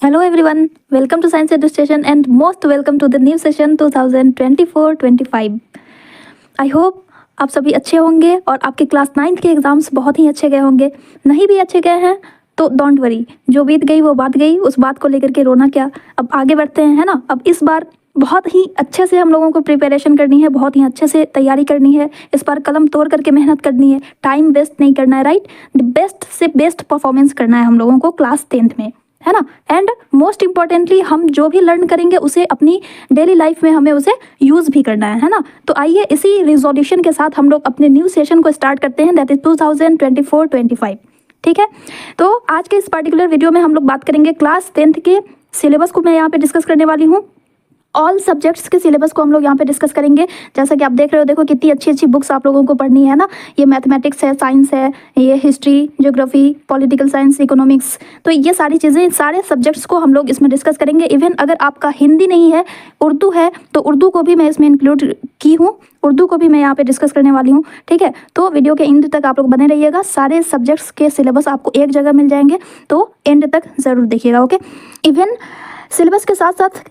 Hello everyone, welcome to Science Education and most welcome to the new session 2024-25. I hope आप सभी अच्छे होंगे और आपके क्लास 9th के एग्ज़ाम्स बहुत ही अच्छे गए होंगे। नहीं भी अच्छे गए हैं तो डोंट वरी, जो बीत गई वो बात गई, उस बात को लेकर के रोना क्या। अब आगे बढ़ते हैं, है ना। अब इस बार बहुत ही अच्छे से हम लोगों को प्रिपरेशन करनी है, बहुत ही अच्छे से तैयारी करनी है। इस बार कलम तोड़ करके मेहनत करनी है, टाइम वेस्ट नहीं करना है, राइट। द बेस्ट से बेस्ट परफॉर्मेंस करना है हम लोगों को क्लास 10th में, है ना। एंड मोस्ट इम्पॉर्टेंटली हम जो भी लर्न करेंगे उसे अपनी डेली लाइफ में हमें उसे यूज़ भी करना है ना। तो आइए इसी रिजोल्यूशन के साथ हम लोग अपने न्यू सेशन को स्टार्ट करते हैं, दैट इज 2024-25। ठीक है, तो आज के इस पर्टिकुलर वीडियो में हम लोग बात करेंगे क्लास 10th के सिलेबस को मैं यहाँ पे डिस्कस करने वाली हूँ। ऑल सब्जेक्ट्स के सिलेबस को हम लोग यहाँ पे डिस्कस करेंगे। जैसा कि आप देख रहे हो, देखो कितनी अच्छी अच्छी बुक्स आप लोगों को पढ़नी है ना। ये मैथमेटिक्स है, साइंस है, ये history, geography, political science, economics, तो ये सारी चीज़ें, सारे सब्जेक्ट्स को हम लोग इसमें डिस्कस करेंगे। इवन अगर आपका हिंदी नहीं है, उर्दू है, तो उर्दू को भी मैं इसमें इंक्लूड की हूँ, उर्दू को भी मैं यहाँ पे डिस्कस करने वाली हूँ। ठीक है, तो वीडियो के एंड तक आप लोग बने रहिएगा। सारे सब्जेक्ट्स के सिलेबस आपको एक जगह मिल जाएंगे, तो एंड तक ज़रूर देखिएगा, ओके। इवन सिलेबस के साथ साथ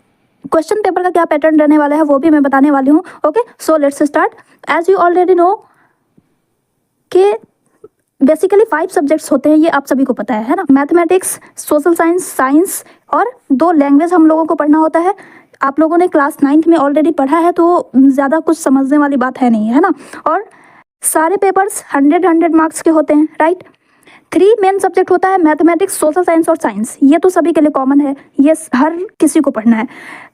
क्वेश्चन पेपर का क्या पैटर्न रहने वाला है वो भी मैं बताने वाली हूँ, okay. So let's start. As you already know कि बेसिकली 5 सब्जेक्ट्स होते हैं, ये आप सभी को पता है ना। मैथमेटिक्स, सोशल साइंस, साइंस और 2 लैंग्वेज हम लोगों को पढ़ना होता है। आप लोगों ने क्लास 9th में ऑलरेडी पढ़ा है, तो ज़्यादा कुछ समझने वाली बात है नहीं, है ना। और सारे पेपर्स 100 मार्क्स के होते हैं, राइट। 3 मेन सब्जेक्ट होता है, मैथमेटिक्स, सोशल साइंस और साइंस। ये तो सभी के लिए कॉमन है, ये हर किसी को पढ़ना है।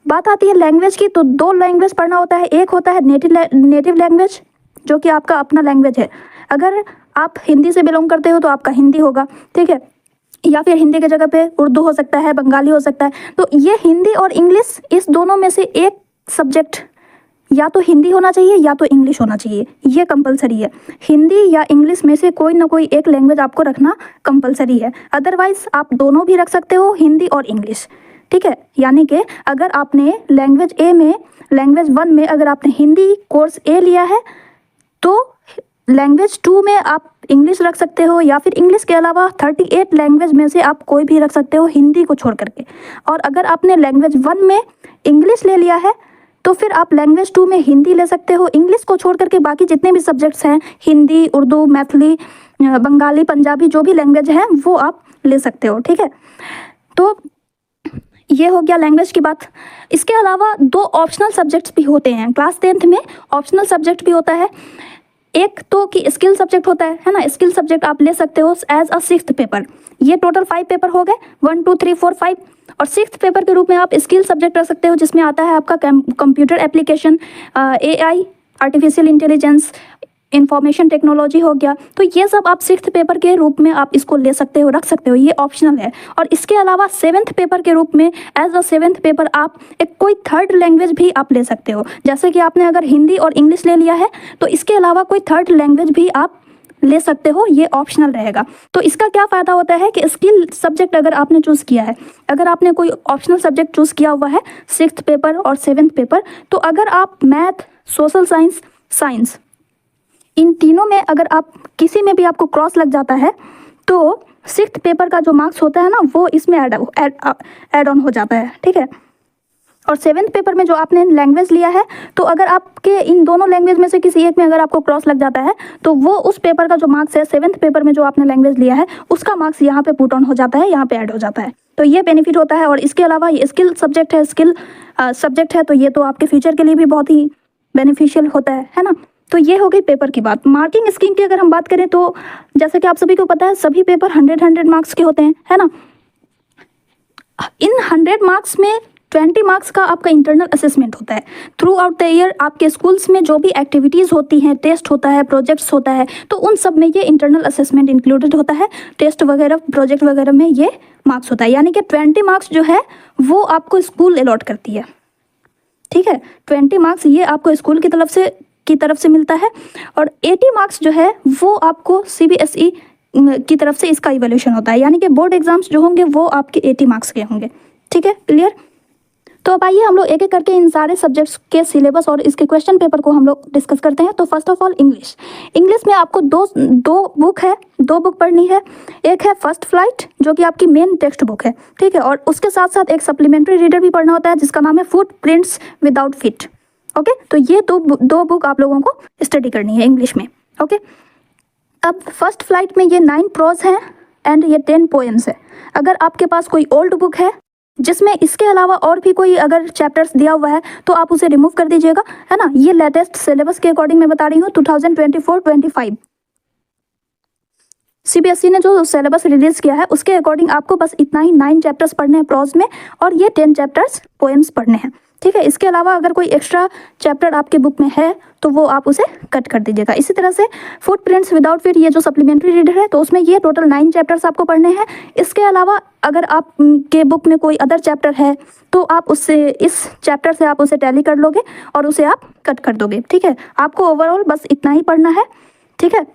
बात आती है लैंग्वेज की, तो 2 लैंग्वेज पढ़ना होता है। एक होता है नेटिव लैंग्वेज, जो कि आपका अपना लैंग्वेज है। अगर आप हिंदी से बिलोंग करते हो तो आपका हिंदी होगा, ठीक है, या फिर हिंदी की जगह पे उर्दू हो सकता है, बंगाली हो सकता है। तो ये हिंदी और इंग्लिश, इस दोनों में से एक सब्जेक्ट या तो हिंदी होना चाहिए या तो इंग्लिश होना चाहिए, ये कंपलसरी है। हिंदी या इंग्लिश में से कोई ना कोई एक लैंग्वेज आपको रखना कंपलसरी है। अदरवाइज आप दोनों भी रख सकते हो, हिंदी और इंग्लिश, ठीक है। यानी कि अगर आपने लैंग्वेज ए में, लैंग्वेज 1 में अगर आपने हिंदी कोर्स ए लिया है, तो लैंग्वेज 2 में आप इंग्लिश रख सकते हो, या फिर इंग्लिश के अलावा 38 लैंग्वेज में से आप कोई भी रख सकते हो, हिंदी को छोड़ करके। और अगर आपने लैंग्वेज 1 में इंग्लिश ले लिया है, तो फिर आप लैंग्वेज 2 में हिंदी ले सकते हो, इंग्लिश को छोड़ करके बाकी जितने भी सब्जेक्ट्स हैं, हिंदी, उर्दू, मैथिली, बंगाली, पंजाबी, जो भी लैंग्वेज हैं वो आप ले सकते हो, ठीक है। तो ये हो गया लैंग्वेज की बात। इसके अलावा 2 ऑप्शनल सब्जेक्ट्स भी होते हैं क्लास 10th में। ऑप्शनल सब्जेक्ट भी होता है, एक तो कि स्किल सब्जेक्ट होता है ना। स्किल सब्जेक्ट आप ले सकते हो एज अ 6th पेपर। ये टोटल 5 पेपर हो गए, 1 2 3 4 5। और 6th पेपर के रूप में आप स्किल सब्जेक्ट रख सकते हो, जिसमें आता है आपका computer application, AI, artificial intelligence, information technology हो गया। तो ये सब आप 6th पेपर के रूप में आप इसको ले सकते हो, रख सकते हो, ये ऑप्शनल है। और इसके अलावा 7th पेपर के रूप में एज अ 7th पेपर आप एक कोई 3rd लैंग्वेज भी आप ले सकते हो। जैसे कि आपने अगर हिंदी और इंग्लिश ले लिया है, तो इसके अलावा कोई 3rd लैंग्वेज भी आप ले सकते हो, ये ऑप्शनल रहेगा। तो इसका क्या फ़ायदा होता है कि स्किल सब्जेक्ट अगर आपने चूज़ किया है, अगर आपने कोई ऑप्शनल सब्जेक्ट चूज़ किया हुआ है 6th पेपर और 7th पेपर, तो अगर आप मैथ, सोशल साइंस, साइंस, इन तीनों में अगर आप किसी में भी आपको क्रॉस लग जाता है, तो 6th पेपर का जो मार्क्स होता है ना, वो इसमें ऐड ऑन हो जाता है, ठीक है। और 7th पेपर में जो आपने लैंग्वेज लिया है, तो अगर आपके इन दोनों लैंग्वेज में से किसी एक में अगर आपको क्रॉस लग जाता है, तो वो उस पेपर का जो मार्क्स है 7th पेपर में जो आपने लैंग्वेज लिया है, उसका मार्क्स यहाँ पे पुट ऑन हो जाता है, यहाँ पे ऐड हो जाता है। तो ये बेनिफिट होता है। और इसके अलावा ये स्किल सब्जेक्ट है, स्किल सब्जेक्ट है, तो ये तो आपके फ्यूचर के लिए भी बहुत ही बेनिफिशियल होता है ना। तो ये हो गई पेपर की बात। मार्किंग स्कीम की अगर हम बात करें, तो जैसे कि आप सभी को पता है, सभी पेपर 100 मार्क्स के होते हैं, है ना। इन 100 मार्क्स में 20 मार्क्स का आपका इंटरनल असेसमेंट होता है। थ्रू आउट द ईयर आपके स्कूल्स में जो भी एक्टिविटीज़ होती हैं, टेस्ट होता है, प्रोजेक्ट्स होता है, तो उन सब में ये इंटरनल असेसमेंट इंक्लूडेड होता है। टेस्ट वगैरह, प्रोजेक्ट वगैरह में ये मार्क्स होता है। यानी कि 20 मार्क्स जो है वो आपको स्कूल अलॉट करती है, ठीक है। 20 मार्क्स ये आपको स्कूल की तरफ से मिलता है। और 80 मार्क्स जो है वो आपको CBSE की तरफ से इसका इवैल्यूएशन होता है। यानी कि बोर्ड एग्जाम्स जो होंगे वो आपके 80 मार्क्स के होंगे, ठीक है, क्लियर। तो अब आइए हम लोग एक एक करके इन सारे सब्जेक्ट्स के सिलेबस और इसके क्वेश्चन पेपर को हम लोग डिस्कस करते हैं। तो first of all English. English में आपको दो बुक पढ़नी है। एक है फर्स्ट फ्लाइट जो कि आपकी मेन टेक्स्ट बुक है, ठीक है, और उसके साथ साथ एक सप्लीमेंट्री रीडर भी पढ़ना होता है जिसका नाम है फुटप्रिंट्स विदाउट फीट। ओके, तो ये दो बुक आप लोगों को स्टडी करनी है इंग्लिश में। ओके, अब फर्स्ट फ्लाइट में ये 9 प्रोज हैं एंड ये 10 पोएम्स है। अगर आपके पास कोई ओल्ड बुक है जिसमें इसके अलावा और भी कोई अगर चैप्टर्स दिया हुआ है तो आप उसे रिमूव कर दीजिएगा, है ना। ये लेटेस्ट सिलेबस के अकॉर्डिंग मैं बता रही हूँ 2024-25 सीबीएसई ने जो सिलेबस रिलीज किया है उसके अकॉर्डिंग आपको बस इतना ही 9 चैप्टर्स पढ़ने हैं प्रोज में और ये 10 चैप्टर्स पोएम्स पढ़ने हैं, ठीक है। इसके अलावा अगर कोई एक्स्ट्रा चैप्टर आपके बुक में है तो वो आप उसे कट कर दीजिएगा। इसी तरह से फुटप्रिंट्स विदाउट फीट ये जो सप्लीमेंट्री रीडर है तो उसमें ये टोटल 9 चैप्टर्स आपको पढ़ने हैं। इसके अलावा अगर आप के बुक में कोई अदर चैप्टर है तो आप उससे इस चैप्टर से आप उसे टैली कर लोगे और उसे आप कट कर दोगे, ठीक है। आपको ओवरऑल बस इतना ही पढ़ना है, ठीक है।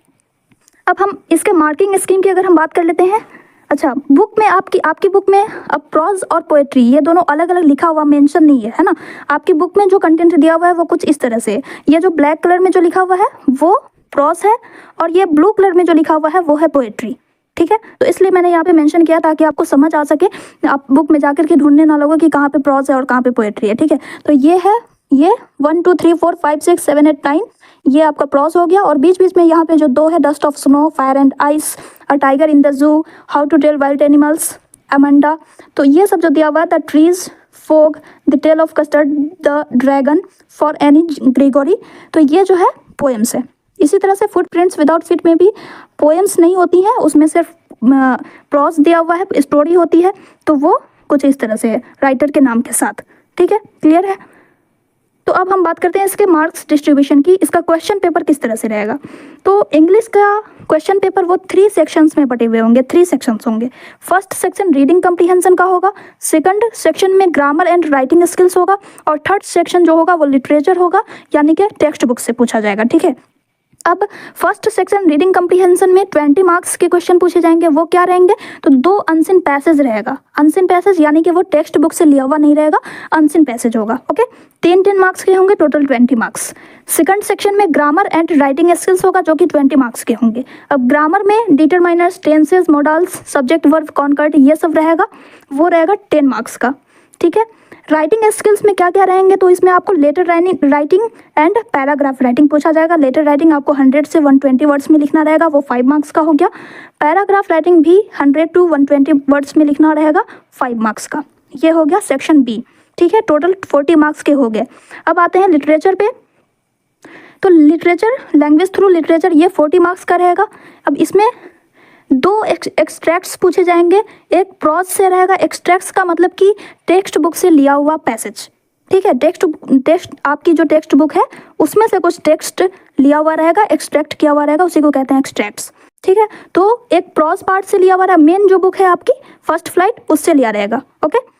अब हम इसके मार्किंग स्कीम की अगर हम बात कर लेते हैं। अच्छा, बुक में आपकी बुक में अब प्रोज और पोएट्री ये दोनों अलग अलग लिखा हुआ मेंशन नहीं है, है ना। आपकी बुक में जो कंटेंट दिया हुआ है वो कुछ इस तरह से, ये जो ब्लैक कलर में जो लिखा हुआ है वो प्रोज है और ये ब्लू कलर में जो लिखा हुआ है वो है पोएट्री, ठीक है। तो इसलिए मैंने यहाँ पे मेंशन किया ताकि आपको समझ आ सके, आप बुक में जाकर के ढूंढने ना लगो कि कहाँ पे प्रोज है और कहाँ पे पोएट्री है, ठीक है। तो ये है, ये 1 2 3 4 5 6 7 8 9 ये आपका प्रोज हो गया। और बीच बीच में यहाँ पे जो 2 है, dust of snow, fire and ice, a tiger in the zoo, how to tell wild animals, Amanda, तो ये सब जो दिया हुआ है, the trees, fog, the tale of custard, the dragon, for Anne Gregory, तो ये जो है पोएम्स है। इसी तरह से फुटप्रिंट्स विदाउट फीट में भी पोएम्स नहीं होती हैं, उसमें सिर्फ प्रोज दिया हुआ है, स्टोरी होती है, तो वो कुछ इस तरह से है राइटर के नाम के साथ, ठीक है, क्लियर है। तो अब हम बात करते हैं इसके मार्क्स डिस्ट्रीब्यूशन की। इसका क्वेश्चन पेपर किस तरह से रहेगा। तो इंग्लिश का क्वेश्चन पेपर वो 3 सेक्शंस में बटे हुए होंगे, 3 सेक्शंस होंगे। फर्स्ट सेक्शन रीडिंग कम्प्रीहेंशन का होगा, सेकंड सेक्शन में ग्रामर एंड राइटिंग स्किल्स होगा और थर्ड सेक्शन जो होगा वो लिटरेचर होगा, यानी कि टेक्स्ट बुक से पूछा जाएगा, ठीक है। अब फर्स्ट सेक्शन रीडिंग कम्प्रीहेंशन में 20 मार्क्स के क्वेश्चन पूछे जाएंगे। वो क्या रहेंगे, तो 2 अनसीन पैसेज रहेगा। अनसीन पैसेज यानी कि वो टेक्स्ट बुक से लिया हुआ नहीं रहेगा, अनसीन पैसेज होगा, ओके। 10 मार्क्स के होंगे, टोटल 20 मार्क्स। सेकंड सेक्शन में ग्रामर एंड राइटिंग स्किल्स होगा जो कि 20 मार्क्स के होंगे। अब ग्रामर में determiners, tenses, modals, subject, verb, concord ये सब रहेगा, वो रहेगा 10 मार्क्स का, ठीक है। राइटिंग स्किल्स में क्या क्या रहेंगे, तो इसमें आपको letter writing and paragraph writing पूछा जाएगा। लेटर राइटिंग आपको 100 से 120 वर्ड्स में लिखना रहेगा, वो 5 मार्क्स का हो गया। पैराग्राफ राइटिंग भी 100 to 120 वर्ड्स में लिखना रहेगा, 5 मार्क्स का। ये हो गया सेक्शन बी, ठीक है। टोटल 40 मार्क्स के हो गए। अब आते हैं लिटरेचर पे। तो लिटरेचर, लैंग्वेज थ्रू लिटरेचर, ये 40 मार्क्स का रहेगा। अब इसमें 2 एक्सट्रैक्ट्स पूछे जाएंगे, एक प्रोज से रहेगा। एक्सट्रैक्ट्स का मतलब कि टेक्स्ट बुक से लिया हुआ पैसेज, ठीक है। टेक्स्ट आपकी जो टेक्स्ट बुक है उसमें से कुछ टेक्स्ट लिया हुआ रहेगा, एक्सट्रैक्ट किया हुआ रहेगा, उसी को कहते हैं एक्सट्रैक्ट्स, ठीक है। तो एक प्रोज पार्ट से लिया हुआ रहेगा, मेन जो बुक है आपकी फर्स्ट फ्लाइट उससे लिया रहेगा, ओके।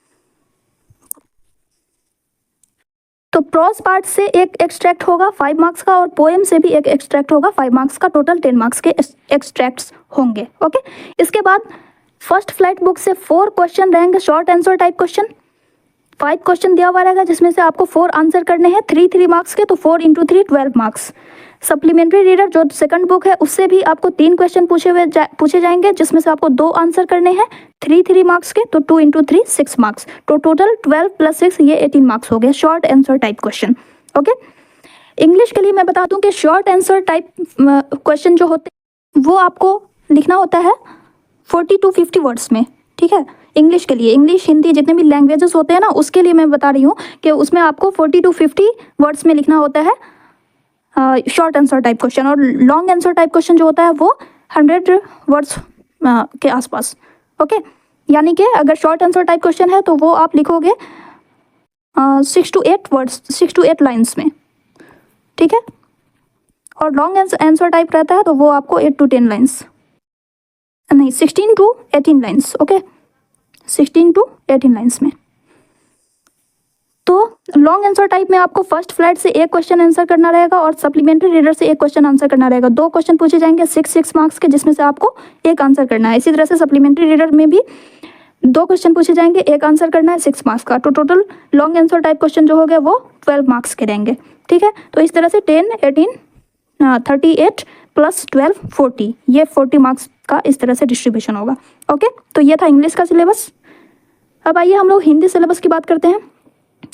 तो प्रोज पार्ट से एक एक्सट्रैक्ट होगा 5 मार्क्स का और पोएम से भी एक एक्सट्रैक्ट होगा 5 मार्क्स का। टोटल 10 मार्क्स के एक्सट्रैक्ट्स होंगे, ओके। इसके बाद फर्स्ट फ्लाइट बुक से 4 क्वेश्चन रहेंगे, short answer type question. 5 question दिया हुआ रहेगा जिसमें से आपको 4 आंसर करने हैं, 3 मार्क्स के, तो 4 × 3 12 मार्क्स। सप्लीमेंट्री रीडर जो सेकंड बुक है उससे भी आपको 3 क्वेश्चन पूछे जाएंगे जिसमें से आपको 2 आंसर करने हैं, 3 मार्क्स के, तो 2 × 3 6 मार्क्स। तो टोटल 12 + 6 ये 18 मार्क्स हो गए, short answer type question, okay. English के लिए मैं बता दूं कि शॉर्ट आंसर टाइप क्वेश्चन जो होते हैं वो आपको लिखना होता है 40 to 50 वर्ड्स में, ठीक है। इंग्लिश के लिए, इंग्लिश, हिंदी जितने भी लैंग्वेजेस होते हैं ना उसके लिए मैं बता रही हूँ कि उसमें आपको 40 to 50 वर्ड्स में लिखना होता है शॉर्ट आंसर टाइप क्वेश्चन। और लॉन्ग आंसर टाइप क्वेश्चन जो होता है वो 100 वर्ड्स के आसपास, ओके। यानी कि अगर शॉर्ट आंसर टाइप क्वेश्चन है तो वो आप लिखोगे 6 to 8 वर्ड्स, 6 to 8 लाइन्स में, ठीक है। और लॉन्ग आंसर टाइप रहता है तो वो आपको 8 to 10 लाइन्स, नहीं 16 to 18 lines, okay, 16 to 18 lines में। तो लॉन्ग आंसर टाइप में आपको फर्स्ट फ्लाइट से एक क्वेश्चन आंसर करना रहेगा और सप्लीमेंट्री रीडर से एक क्वेश्चन आंसर करना रहेगा। 2 क्वेश्चन पूछे जाएंगे 6 मार्क्स के जिसमें से आपको एक आंसर करना है। इसी तरह से सप्लीमेंट्री रीडर में भी 2 क्वेश्चन पूछे जाएंगे, एक आंसर करना है 6 मार्क्स का। तो total long answer type question जो हो गए वो 12 मार्क्स के रहेंगे। ठीक है, तो इस तरह से 10, 18, 38 प्लस 12, 40, ये 40 मार्क्स का इस तरह से डिस्ट्रीब्यूशन होगा। ओके, तो ये था इंग्लिश का सिलेबस। अब आइए हम लोग हिंदी सिलेबस की बात करते हैं।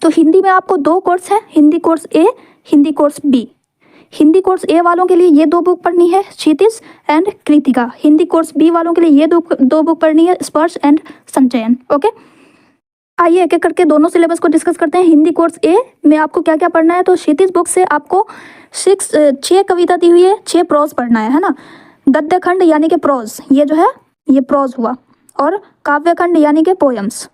तो हिंदी में आपको 2 कोर्स हैं, Hindi course A, Hindi course B. Hindi course A वालों के लिए ये 2 बुक पढ़नी है, Kshitij and Kritika. Hindi course B वालों के लिए ये 2 बुक पढ़नी है, स्पर्श एंड संचयन। ओके, आइए एक एक करके दोनों सिलेबस को डिस्कस करते हैं। हिंदी कोर्स ए में आपको क्या क्या पढ़ना है। तो क्षितिज बुक से आपको 6 कविता दी हुई है, 6 प्रोज पढ़ना है ना। गद्य खंड यानी कि प्रोज, ये जो है ये प्रोज हुआ, और काव्य खंड यानी कि पोयम्स।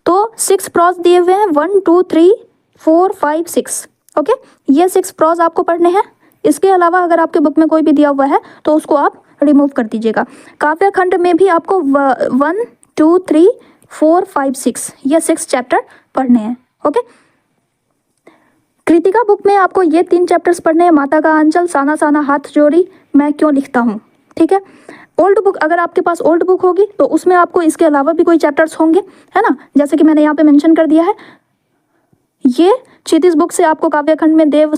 तो 6 प्रोज दिए हुए हैं, 1, 2, 3, 4, 5, 6। ओके, ये 6 प्रोज आपको पढ़ने हैं। इसके अलावा अगर आपके बुक में कोई भी दिया हुआ है तो उसको आप रिमूव कर दीजिएगा। काव्य खंड में भी आपको 1, 2, 3, 4, 5, 6 ये 6 चैप्टर पढ़ने हैं। ओके, कृतिका बुक में आपको ये 3 चैप्टर्स पढ़ने हैं, माता का आंचल, साना साना हाथ जोड़ी, मैं क्यों लिखता हूँ। ठीक है, ओल्ड बुक, अगर आपके पास ओल्ड बुक होगी तो उसमें आपको इसके अलावा भी कोई चैप्टर्स होंगे, है ना, जैसे कि मैंने यहाँ पे मेंशन कर दिया है। ये क्षितिज बुक से आपको काव्य खंड में देव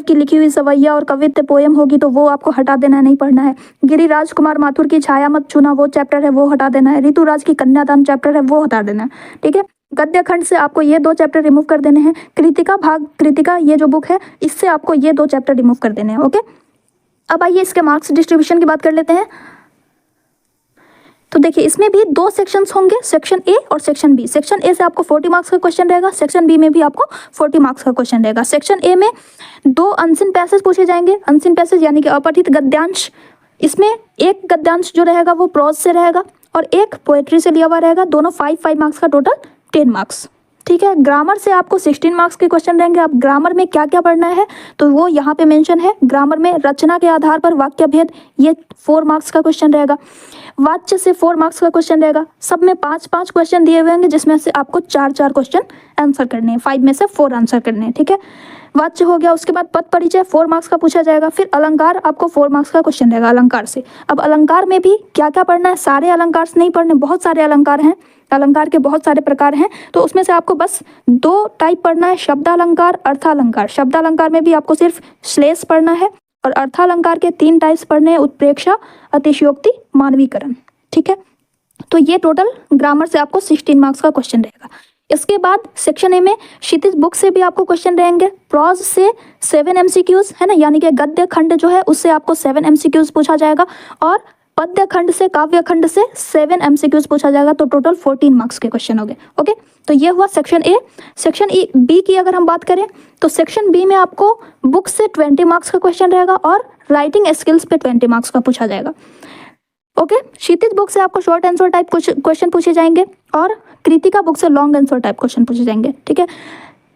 की लिखी हुई सवैया और कवित्त पोयम होगी तो वो आपको हटा देना है, नहीं पढ़ना है। गिरिराज कुमार माथुर की छाया मत छूना, वो चैप्टर है, वो हटा देना है। ऋतुराज की कन्यादान चैप्टर है, वो हटा देना है। ठीक है, गद्य खंड से आपको ये 2 चैप्टर रिमूव कर देने हैं। कृतिका ये जो बुक है इससे आपको ये 2 चैप्टर रिमूव कर देने हैं। ओके, अब आइए इसके मार्क्स डिस्ट्रीब्यूशन की बात कर लेते हैं। तो देखिए इसमें भी 2 सेक्शंस होंगे, सेक्शन ए और सेक्शन बी। सेक्शन ए से आपको 40 मार्क्स का क्वेश्चन रहेगा, सेक्शन बी में भी आपको 40 मार्क्स का क्वेश्चन रहेगा। सेक्शन ए में 2 अनसिन पैसेज पूछे जाएंगे, अनसिन पैसेज यानी कि अपठित गद्यांश। इसमें एक गद्यांश जो रहेगा वो प्रोज से रहेगा और एक पोएट्री से लिया हुआ रहेगा, दोनों 5 मार्क्स का, टोटल 10 मार्क्स। ठीक है, ग्रामर से आपको 16 मार्क्स के क्वेश्चन रहेंगे। अब ग्रामर में क्या क्या पढ़ना है तो वो यहाँ पे मेंशन है। ग्रामर में रचना के आधार पर वाक्य भेद, ये 4 मार्क्स का क्वेश्चन रहेगा। वाच्य से 4 मार्क्स का क्वेश्चन रहेगा। सब में 5 क्वेश्चन दिए हुए होंगे जिसमें से आपको 4 क्वेश्चन आंसर करने हैं, 5 में से 4 आंसर करने हैं। ठीक है, वाच्य हो गया। उसके बाद पद परिचय 4 मार्क्स का पूछा जाएगा। फिर अलंकार आपको 4 मार्क्स का क्वेश्चन रहेगा अलंकार से। अब अलंकार में भी क्या क्या पढ़ना है, सारे अलंकार से नहीं पढ़ने, बहुत सारे अलंकार हैं, अलंकार के बहुत सारे प्रकार हैं। तो उसमें से आपको बस 2 टाइप पढ़ना है, शब्दालंकार, अर्थालंकार। शब्दालंकार में भी आपको सिर्फ श्लेष पढ़ना है और अर्थालंकार के 3 टाइप्स पढ़ने हैं, उत्प्रेक्षा, अतिशयोक्ति, मानवीकरण। ठीक है, तो ये टोटल ग्रामर से आपको 16 मार्क्स का क्वेश्चन रहेगा। इसके बाद सेक्शन ए में क्षितिज बुक से भी आपको क्वेश्चन रहेंगे। प्रोज से 7 MCQs है ना, यानी कि गद्य खंड जो है उससे आपको 7 MCQs पूछा जाएगा और पद्य खंड से, काव्य खंड से 7 MCQs पूछा जाएगा। तो टोटल 14 मार्क्स के क्वेश्चन हो गए। ओके, तो ये हुआ सेक्शन ए। सेक्शन बी की अगर हम बात करें तो सेक्शन बी में आपको बुक से 20 मार्क्स का क्वेश्चन रहेगा और राइटिंग स्किल्स पे 20 मार्क्स का पूछा जाएगा। ओके, क्षितिज बुक से आपको शॉर्ट आंसर टाइप क्वेश्चन पूछे जाएंगे और कृतिका बुक से लॉन्ग आंसर टाइप क्वेश्चन पूछे जाएंगे। ठीक है,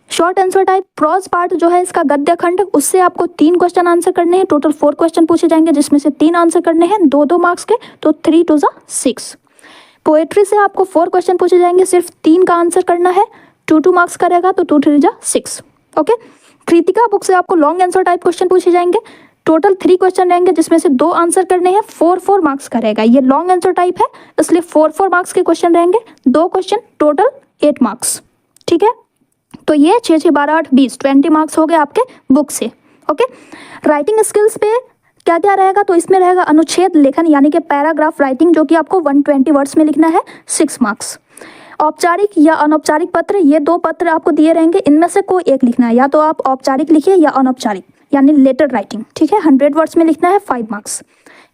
short answer type prose part जो है इसका गद्य खंड, उससे आपको 3 क्वेश्चन आंसर करने हैं। टोटल 4 क्वेश्चन पूछे जाएंगे जिसमें से 3 आंसर करने हैं, 2 मार्क्स के, तो 3 2 6। पोएट्री से आपको 4 क्वेश्चन पूछे जाएंगे, सिर्फ 3 का आंसर करना है, 2 मार्क्स का रहेगा, तो 2 3 6। ओके, कृतिका बुक से आपको लॉन्ग आंसर टाइप क्वेश्चन पूछे जाएंगे। टोटल 3 क्वेश्चन रहेंगे जिसमें से 2 आंसर करने हैं, 4 मार्क्स का रहेगा। ये लॉन्ग आंसर टाइप है इसलिए 4 मार्क्स के क्वेश्चन रहेंगे, 2 क्वेश्चन, टोटल 8 मार्क्स। ठीक है, तो ये 6 6 12 8 20 20 मार्क्स हो गए आपके बुक से। ओके, राइटिंग स्किल्स पे क्या क्या रहेगा तो इसमें रहेगा अनुच्छेद लेखन यानी कि पैराग्राफ राइटिंग, जो कि आपको 120 वर्ड्स में लिखना है, 6 मार्क्स। औपचारिक या अनौपचारिक पत्र, ये 2 पत्र आपको दिए रहेंगे, इनमें से कोई एक लिखना है, या तो आप औपचारिक लिखिए या अनौपचारिक यानी लेटर राइटिंग। ठीक है, 100 वर्ड्स में लिखना है, 5 मार्क्स।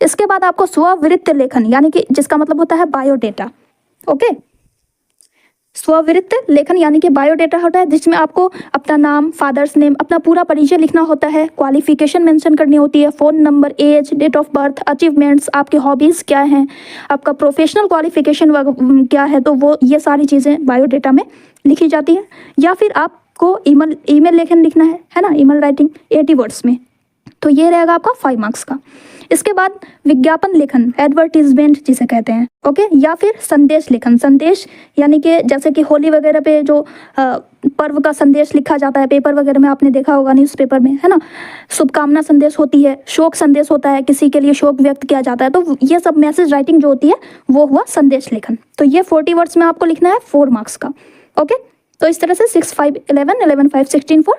इसके बाद आपको स्ववृत्त लेखन यानी कि जिसका मतलब होता है बायोडेटा। ओके, स्ववृत्त लेखन यानी कि बायोडेटा होता है जिसमें आपको अपना नाम, फादर्स नेम, अपना पूरा परिचय लिखना होता है, क्वालिफिकेशन मेंशन करनी होती है, phone number, age, date of birth, achievements, आपके हॉबीज़ क्या हैं, आपका प्रोफेशनल क्वालिफिकेशन क्या है, तो वो ये सारी चीज़ें बायोडेटा में लिखी जाती है। या फिर आपको ईमेल लेखन लिखना है ना, ईमेल राइटिंग 80 वर्ड्स में, तो ये रहेगा आपका 5 मार्क्स का। इसके बाद विज्ञापन लेखन, एडवर्टीजमेंट जिसे कहते हैं। ओके, या फिर संदेश लेखन, संदेश यानी कि जैसे कि होली वगैरह पे जो पर्व का संदेश लिखा जाता है, पेपर वगैरह में आपने देखा होगा, न्यूज़पेपर में, है ना। शुभकामना संदेश होती है, शोक संदेश होता है, किसी के लिए शोक व्यक्त किया जाता है। तो ये सब मैसेज राइटिंग जो होती है वो हुआ संदेश लेखन। तो ये 40 वर्ड्स में आपको लिखना है 4 मार्क्स का। ओके, तो इस तरह से 6, 5, 11, 11, 5, 16, 4,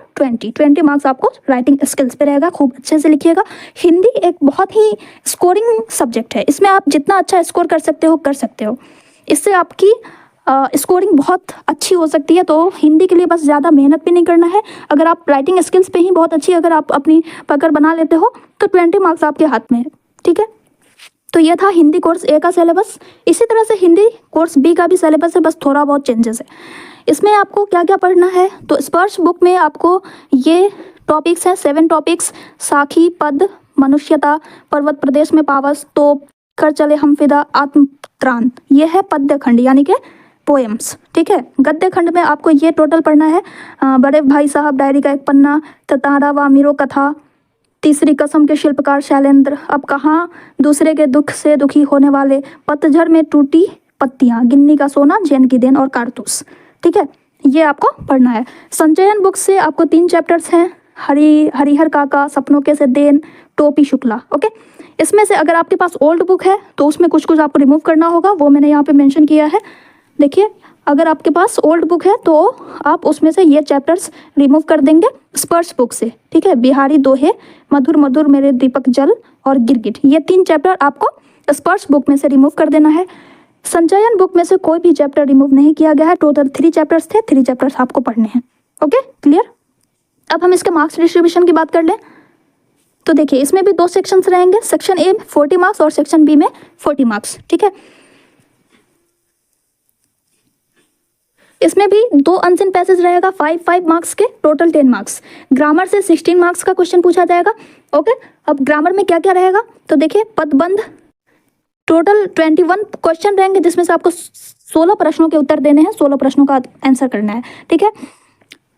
20 मार्क्स आपको राइटिंग स्किल्स पे रहेगा। खूब अच्छे से लिखिएगा। हिंदी एक बहुत ही स्कोरिंग सब्जेक्ट है, इसमें आप जितना अच्छा स्कोर कर सकते हो। इससे आपकी स्कोरिंग बहुत अच्छी हो सकती है। तो हिंदी के लिए बस ज़्यादा मेहनत भी नहीं करना है। अगर आप राइटिंग स्किल्स पे ही बहुत अच्छी अगर आप अपनी पकड़ बना लेते हो तो 20 मार्क्स आपके हाथ में है। ठीक है, तो यह था हिंदी कोर्स ए का सिलेबस। इसी तरह से हिंदी कोर्स बी का भी सिलेबस है, बस थोड़ा बहुत चेंजेस है। इसमें आपको क्या क्या पढ़ना है, तो स्पर्श बुक में आपको ये टॉपिक्स हैं, 7 टॉपिक्स: साखी, पद, मनुष्यता, पर्वत प्रदेश में पावस, तोप, कर चले हम फिदा, आत्मत्राण। ये है पद्य खंड यानी कि पोएम्स। ठीक है, गद्य खंड में आपको ये टोटल पढ़ना है: बड़े भाई साहब डायरी का एक पन्ना, ततारा व मीरो कथा, तीसरी कसम के शिल्पकार शैलेंद्र, अब कहाँ, दूसरे के दुख से दुखी होने वाले, पतझड़ में टूटी पत्तियां, गिन्नी का सोना, जैन की देन और कारतूस। ठीक है, ये आपको पढ़ना है। संचयन बुक से आपको 3 चैप्टर्स हैं: हरिहर काका, सपनों के से देन, टोपी शुक्ला। ओके, इसमें से अगर आपके पास ओल्ड बुक है तो उसमें कुछ कुछ आपको रिमूव करना होगा, वो मैंने यहाँ पे मेंशन किया है। देखिए, अगर आपके पास ओल्ड बुक है तो आप उसमें से ये चैप्टर्स रिमूव कर देंगे स्पर्श बुक से। ठीक है, बिहारी दोहे, मधुर मधुर मेरे दीपक जल और गिरगिट, ये 3 चैप्टर आपको स्पर्श बुक में से रिमूव कर देना है। संचयन बुक में से कोई भी चैप्टर रिमूव नहीं किया गया है। टोटल 3 चैप्टर्स थे, 3 चैप्टर्स आपको पढ़ने हैं। Okay, clear. अब हम इसके मार्क्स डिस्ट्रीब्यूशन की बात कर लें तो देखिए, इसमें भी 2 सेक्शंस रहेंगे। सेक्शन ए में 40 मार्क्स और सेक्शन बी में 40 मार्क्स। ठीक है, इसमें भी 2 अनसिन पैसेज रहेगा, 5 मार्क्स के, टोटल 10 मार्क्स। ग्रामर से 16 मार्क्स का क्वेश्चन पूछा जाएगा। ओके, अब ग्रामर में क्या क्या रहेगा तो देखिए, पदबंध, टोटल 21 क्वेश्चन रहेंगे जिसमें से आपको 16 प्रश्नों के उत्तर देने हैं, 16 प्रश्नों का आंसर करना है। ठीक है,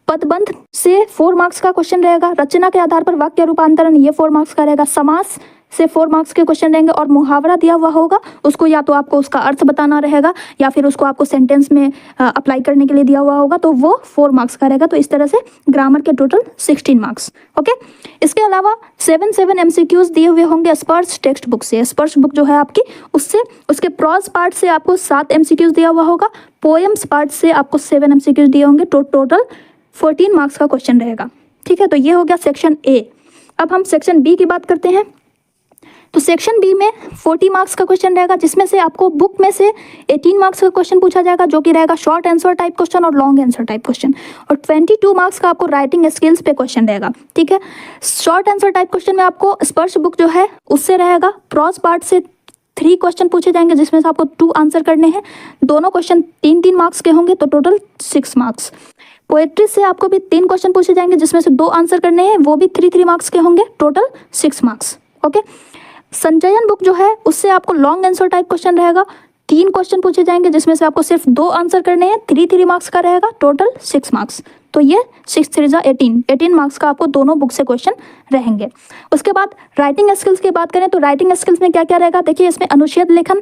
पदबंध से 4 मार्क्स का क्वेश्चन रहेगा। रचना के आधार पर वाक्य रूपांतरण, ये 4 मार्क्स का रहेगा। समास से 4 मार्क्स के क्वेश्चन रहेंगे और मुहावरा दिया हुआ होगा, उसको या तो आपको उसका अर्थ बताना रहेगा या फिर उसको आपको सेंटेंस में अप्लाई करने के लिए दिया हुआ होगा, तो वो 4 मार्क्स का रहेगा। तो इस तरह से ग्रामर के टोटल 16 मार्क्स। ओके, इसके अलावा 7 एमसीक्यूज दिए हुए होंगे स्पर्श टेक्स्ट बुक से। स्पर्श बुक जो है आपकी, उससे उसके प्रॉज पार्ट से आपको 7 एमसीक्यूज दिया हुआ होगा, पोएम्स पार्ट से आपको 7 एमसीक्यूज दिए होंगे। तो टोटल 14 मार्क्स का क्वेश्चन रहेगा। ठीक है, तो ये हो गया सेक्शन ए। अब हम सेक्शन बी की बात करते हैं। तो सेक्शन बी में 40 मार्क्स का क्वेश्चन रहेगा, जिसमें से आपको बुक में से 18 मार्क्स का क्वेश्चन पूछा जाएगा, जो कि रहेगा शॉर्ट आंसर टाइप क्वेश्चन और लॉन्ग आंसर टाइप क्वेश्चन, और 22 मार्क्स का आपको राइटिंग स्किल्स पे क्वेश्चन रहेगा। ठीक है, शॉर्ट आंसर टाइप क्वेश्चन में आपको स्पर्श बुक जो है उससे रहेगा, प्रॉज पार्ट से 3 क्वेश्चन पूछे जाएंगे जिसमें से आपको 2 आंसर करने हैं। दोनों क्वेश्चन 3-3 मार्क्स के होंगे, तो टोटल 6 मार्क्स। पोएट्री से आपको भी 3 क्वेश्चन पूछे जाएंगे जिसमें से 2 आंसर करने हैं, वो भी 3-3 मार्क्स के होंगे, टोटल 6 मार्क्स। ओके, संचयन बुक जो है उससे आपको लॉन्ग आंसर टाइप क्वेश्चन रहेगा, 3 क्वेश्चन पूछे जाएंगे जिसमें से आपको सिर्फ 2 आंसर करने हैं, 3-3 मार्क्स का रहेगा, टोटल 6 मार्क्स। तो ये 6 3 जा 18 मार्क्स का आपको दोनों बुक से क्वेश्चन रहेंगे। उसके बाद राइटिंग स्किल्स की बात करें तो राइटिंग स्किल्स में क्या क्या रहेगा, देखिए इसमें अनुच्छेद लेखन,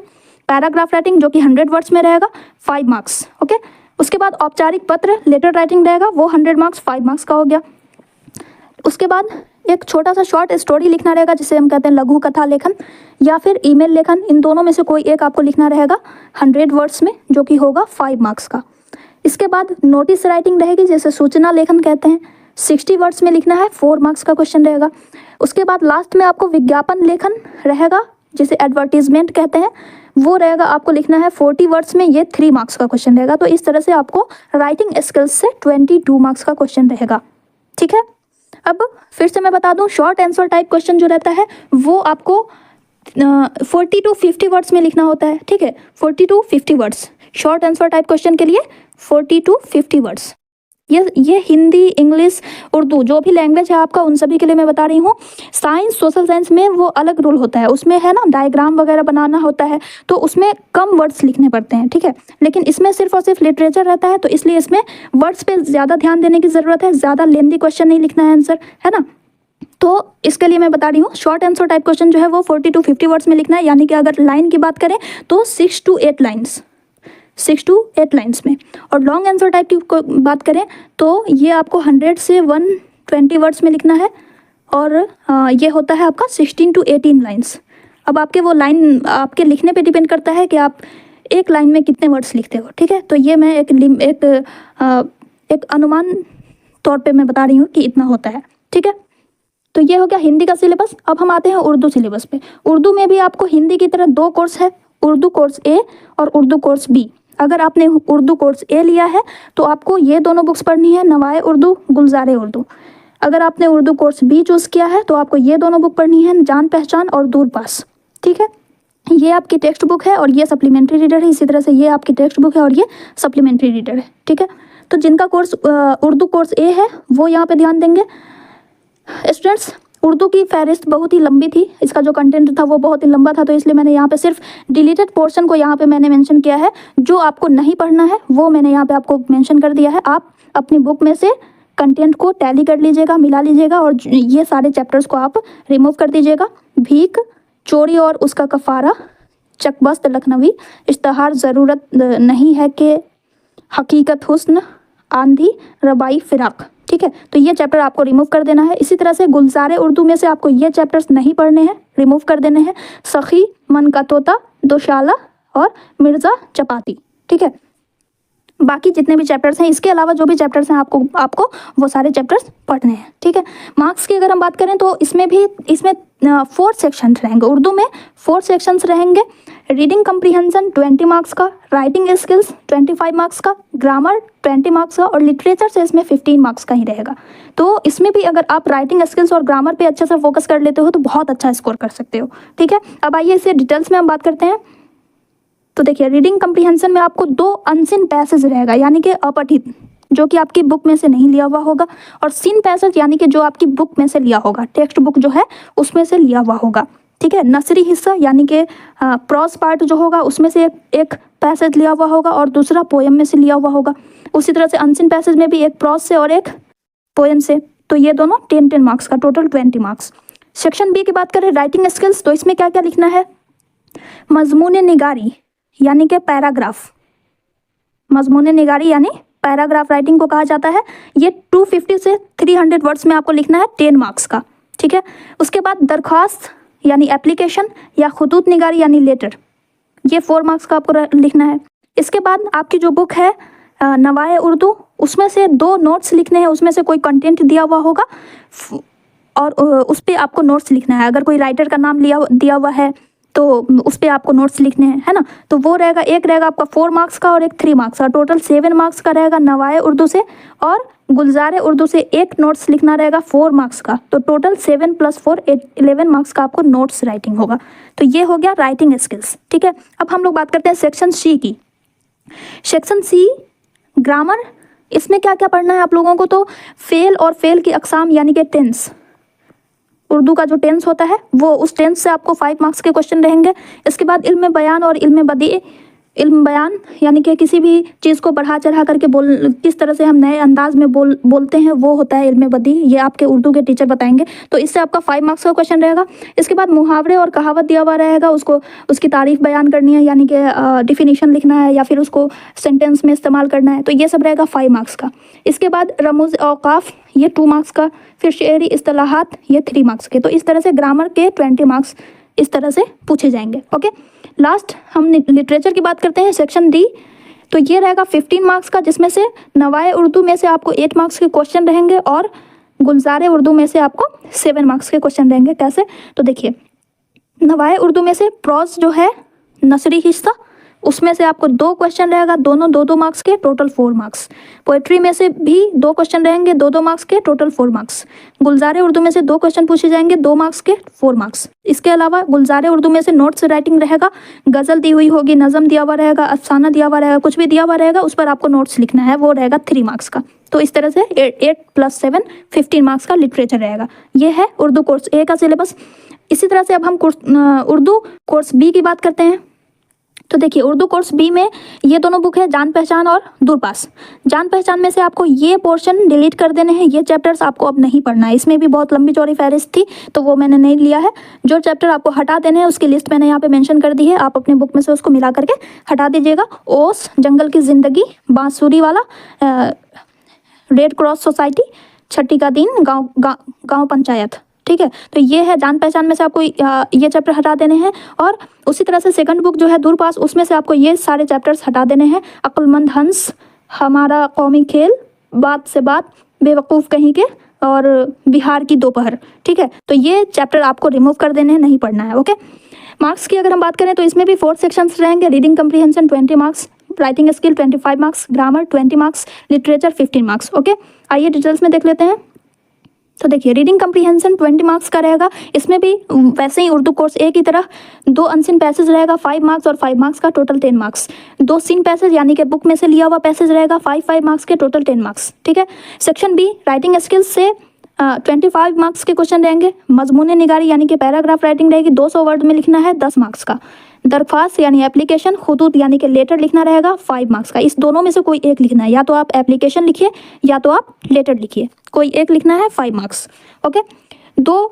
पैराग्राफ राइटिंग जो कि 100 वर्ड्स में रहेगा, 5 मार्क्स। ओके, उसके बाद औपचारिक पत्र, लेटर राइटिंग रहेगा, वो 100 मार्क्स, 5 मार्क्स का हो गया। उसके बाद एक छोटा सा शॉर्ट स्टोरी लिखना रहेगा, जिसे हम कहते हैं लघु कथा लेखन या फिर ईमेल लेखन, इन दोनों में से कोई एक आपको लिखना रहेगा 100 वर्ड्स में, जो कि होगा 5 मार्क्स का। इसके बाद नोटिस राइटिंग रहेगी, जैसे सूचना लेखन कहते हैं, 60 वर्ड्स में लिखना है, 4 मार्क्स का क्वेश्चन रहेगा। उसके बाद लास्ट में आपको विज्ञापन लेखन रहेगा, जिसे एडवर्टीजमेंट कहते हैं, वो रहेगा, आपको लिखना है 40 वर्ड्स में, ये 3 मार्क्स का क्वेश्चन रहेगा। तो इस तरह से आपको राइटिंग स्किल्स से 22 मार्क्स का क्वेश्चन रहेगा। ठीक है, अब फिर से मैं बता दूं, शॉर्ट आंसर टाइप क्वेश्चन जो रहता है वो आपको 40 to 50 वर्ड्स में लिखना होता है। ठीक है, 40 to 50 words short answer type question के लिए, 40 to 50 वर्ड्स। ये हिंदी, इंग्लिश, उर्दू जो भी लैंग्वेज है आपका, उन सभी के लिए मैं बता रही हूँ। साइंस, सोशल साइंस में वो अलग रूल होता है, उसमें है ना डायग्राम वगैरह बनाना होता है, तो उसमें कम वर्ड्स लिखने पड़ते हैं। ठीक है, लेकिन इसमें सिर्फ और सिर्फ लिटरेचर रहता है, तो इसलिए इसमें वर्ड्स पे ज़्यादा ध्यान देने की ज़रूरत है, ज़्यादा लेंदी क्वेश्चन नहीं लिखना है आंसर, है ना। तो इसके लिए मैं बता रही हूँ, शॉर्ट आंसर टाइप क्वेश्चन जो है वो 40 to 50 वर्ड्स में लिखना है, यानी कि अगर लाइन की बात करें तो 6 to 8 लाइन्स, 6 to 8 लाइन्स में। और लॉन्ग आंसर टाइप की बात करें तो ये आपको 100 से 120 वर्ड्स में लिखना है और ये होता है आपका 16 to 18 लाइन्स। अब आपके वो लाइन आपके लिखने पे डिपेंड करता है कि आप एक लाइन में कितने वर्ड्स लिखते हो, ठीक है। तो ये मैं एक अनुमान तौर पे मैं बता रही हूँ कि इतना होता है, ठीक है। तो ये हो गया हिंदी का सिलेबस। अब हम आते हैं उर्दू सिलेबस पे। उर्दू में भी आपको हिंदी की तरह 2 कोर्स है, उर्दू कोर्स ए और उर्दू कोर्स बी। अगर आपने उर्दू कोर्स ए लिया है तो आपको ये दोनों बुक्स पढ़नी है, नवाए उर्दू, गुलजारे उर्दू। अगर आपने उर्दू कोर्स बी चूज़ किया है तो आपको ये दोनों बुक पढ़नी है, जान पहचान और दूर पास, ठीक है। ये आपकी टेक्स्ट बुक है और ये सप्लीमेंट्री रीडर है। इसी तरह से ये आपकी टेक्स्ट बुक है और ये सप्लीमेंट्री रीडर है, ठीक है। तो जिनका कोर्स उर्दू कोर्स ए है वो यहाँ पे ध्यान देंगे। स्टूडेंट्स, उर्दू की फहरिस्त बहुत ही लंबी थी, इसका जो कंटेंट था वो बहुत ही लंबा था, तो इसलिए मैंने यहाँ पे सिर्फ डिलीटेड पोर्शन को यहाँ पे मैंने मेंशन किया है। जो आपको नहीं पढ़ना है वो मैंने यहाँ पे आपको मेंशन कर दिया है। आप अपनी बुक में से कंटेंट को टैली कर लीजिएगा, मिला लीजिएगा और ये सारे चैप्टर्स को आप रिमूव कर दीजिएगा। भीख, चोरी और उसका कफ़ारा, चकबस्त लखनवी, इश्तहार, ज़रूरत नहीं है कि, हकीकत हुस्न, आंधी, रबाई फिराक, ठीक है। तो ये चैप्टर आपको रिमूव कर देना है। इसी तरह से गुलजारे उर्दू में से आपको ये चैप्टर्स नहीं पढ़ने हैं, रिमूव कर देने हैं। सखी, मन का तोता, दोशाला और मिर्ज़ा चपाती, ठीक है। बाकी जितने भी चैप्टर्स हैं, इसके अलावा जो भी चैप्टर्स हैं आपको वो सारे चैप्टर्स पढ़ने हैं, ठीक है। मार्क्स की अगर हम बात करें तो इसमें 4 सेक्शन रहेंगे। उर्दू में 4 सेक्शंस रहेंगे। रीडिंग कम्प्रीहेंशन 20 मार्क्स का, राइटिंग स्किल्स 25 मार्क्स का, ग्रामर 20 मार्क्स का और लिटरेचर से इसमें 15 मार्क्स का ही रहेगा। तो इसमें भी अगर आप राइटिंग स्किल्स और ग्रामर पे अच्छे से फोकस कर लेते हो तो बहुत अच्छा स्कोर कर सकते हो, ठीक है। अब आइए इसे डिटेल्स में हम बात करते हैं। तो देखिए, रीडिंग कम्प्रीहेंशन में आपको 2 अनसीन पैसेज रहेगा, यानी कि अपठित, जो कि आपकी बुक में से नहीं लिया हुआ होगा, और सीन पैसेज यानी कि जो आपकी बुक में से लिया होगा, टेक्स्ट बुक जो है उसमें से लिया हुआ होगा, ठीक है। नसरी हिस्सा यानी कि प्रॉस पार्ट जो होगा उसमें से एक पैसेज लिया हुआ होगा और दूसरा पोएम में से लिया हुआ होगा। उसी तरह से अनसीन पैसेज में भी एक प्रॉस से और एक पोएम से, तो ये दोनों 10 मार्क्स का, टोटल 20 मार्क्स। सेक्शन बी की बात करें, राइटिंग स्किल्स, तो इसमें क्या क्या लिखना है। मजमून निगारी यानी कि पैराग्राफ, मजमून निगारी यानी पैराग्राफ राइटिंग को कहा जाता है। ये 250 से 300 वर्ड्स में आपको लिखना है, 10 मार्क्स का, ठीक है। उसके बाद दरख्वास्त यानी एप्लीकेशन या खुतूत निगारी यानी लेटर, ये 4 मार्क्स का आपको लिखना है। इसके बाद आपकी जो बुक है नवाए उर्दू, उसमें से 2 नोट्स लिखने हैं, उसमें से कोई कंटेंट दिया हुआ होगा और उस पर आपको नोट्स लिखना है। अगर कोई राइटर का नाम दिया हुआ है तो उस पर आपको नोट्स लिखने हैं, है ना। तो वो रहेगा, एक रहेगा आपका 4 मार्क्स का और एक 3 मार्क्स का, टोटल 7 मार्क्स का रहेगा नवाए उर्दू से। और गुलजारे उर्दू से एक नोट्स लिखना रहेगा 4 मार्क्स का, तो टोटल 7 + 4 11 मार्क्स का आपको नोट्स राइटिंग होगा। तो ये हो गया राइटिंग स्किल्स, ठीक है। अब हम लोग बात करते हैं सेक्शन सी की। सेक्शन सी ग्रामर, इसमें क्या क्या पढ़ना है आप लोगों को। तो फेल और फेल की अकसाम यानी कि टेंस, उर्दू का जो टेंस होता है वो, उस टेंस से आपको 5 मार्क्स के क्वेश्चन रहेंगे। इसके बाद इल्म बयान और इल्म बदी, इल्म बयान यानी कि किसी भी चीज़ को बढ़ा चढ़ा करके किस तरह से हम नए अंदाज में बोलते हैं, वो होता है इल्म बदी। ये आपके उर्दू के टीचर बताएंगे, तो इससे आपका 5 मार्क्स का क्वेश्चन रहेगा। इसके बाद मुहावरे और कहावत दिया हुआ रहेगा, उसकी तारीफ बयान करनी है, यानी कि डिफिनीशन लिखना है या फिर उसको सेंटेंस में इस्तेमाल करना है, तो ये सब रहेगा 5 मार्क्स का। इसके बाद रमूज औकाफ, ये 2 मार्क्स का। फिर शेरी इस्तेलाहात, ये 3 मार्क्स के। तो इस तरह से ग्रामर के 20 मार्क्स इस तरह से पूछे जाएंगे, ओके। लास्ट हम लिटरेचर की बात करते हैं, सेक्शन डी। तो ये रहेगा 15 मार्क्स का, जिसमें से नवाए उर्दू में से आपको 8 मार्क्स के क्वेश्चन रहेंगे और गुलजारे उर्दू में से आपको 7 मार्क्स के क्वेश्चन रहेंगे। कैसे, तो देखिए, नवाए उर्दू में से प्रॉज जो है नसरी हिस्सा, उसमें से आपको 2 क्वेश्चन रहेगा, दोनों 2-2 मार्क्स के, टोटल 4 मार्क्स। पोएट्री में से भी 2 क्वेश्चन रहेंगे, 2-2 मार्क्स के, टोटल 4 मार्क्स। गुलजारे उर्दू में से 2 क्वेश्चन पूछे जाएंगे, 2 मार्क्स के, 4 मार्क्स। इसके अलावा गुलजारे उर्दू में से नोट्स राइटिंग रहेगा, गज़ल दी हुई होगी, नज़म दिया हुआ रहेगा, अफसाना दिया हुआ रहेगा, कुछ भी दिया हुआ रहेगा, उस पर आपको नोट्स लिखना है, वो रहेगा 3 मार्क्स का। तो इस तरह से 8 + 7 15 मार्क्स का लिटरेचर रहेगा। ये है उर्दू कोर्स ए का सिलेबस। इसी तरह से अब हम उर्दू कोर्स बी की बात करते हैं। तो देखिए उर्दू कोर्स बी में ये दोनों बुक है, जान पहचान और दूरपास। जान पहचान में से आपको ये पोर्शन डिलीट कर देने हैं, ये चैप्टर्स आपको अब नहीं पढ़ना है। इसमें भी बहुत लंबी चौड़ी फहरिस्त थी तो वो मैंने नहीं लिया है। जो चैप्टर आपको हटा देने हैं उसकी लिस्ट मैंने यहाँ पे मेंशन कर दी है, आप अपने बुक में से उसको मिला करके हटा दीजिएगा। ओस, जंगल की जिंदगी, बांसुरी वाला, रेड क्रॉस सोसाइटी, छठी का दिन, गाँव पंचायत। ठीक है, तो ये है जान पहचान में से आपको ये चैप्टर हटा देने हैं। और उसी तरह से सेकंड बुक जो है दूरपास, उसमें से आपको ये सारे चैप्टर्स हटा देने हैं। अक्लमंद हंस, हमारा कौमी खेल, बात से बात, बेवकूफ़ कहीं के, और बिहार की दोपहर। ठीक है, तो ये चैप्टर आपको रिमूव कर देने हैं, नहीं पढ़ना है। ओके, मार्क्स की अगर हम बात करें तो इसमें भी 4 सेक्शंस रहेंगे। Reading comprehension 20 marks, writing skill 25 marks, grammar 20 marks, literature 15 marks. Okay, आइए डिटेल्स में देख लेते हैं। तो देखिए रीडिंग कम्प्रीहेंशन 20 मार्क्स का रहेगा। इसमें भी वैसे ही उर्दू कोर्स ए की तरह 2 अनसीन पैसेज रहेगा 5 मार्क्स और 5 मार्क्स का टोटल 10 मार्क्स। 2 सीन पैसेज यानी कि बुक में से लिया हुआ पैसेज रहेगा 5 मार्क्स के टोटल 10 मार्क्स। ठीक है, सेक्शन बी राइटिंग स्किल्स से 25 मार्क्स के क्वेश्चन रहेंगे। मजमून निगारी यानी कि पैराग्राफ राइटिंग रहेगी, 200 वर्ड में लिखना है, 10 मार्क्स का। दरख्वास्त यानी एप्लीकेशन, खुतूत यानी कि लेटर लिखना रहेगा 5 मार्क्स का। इस दोनों में से कोई एक लिखना है, या तो आप एप्लीकेशन लिखिए या तो आप लेटर लिखिए, कोई एक लिखना है, 5 मार्क्स। ओके, 2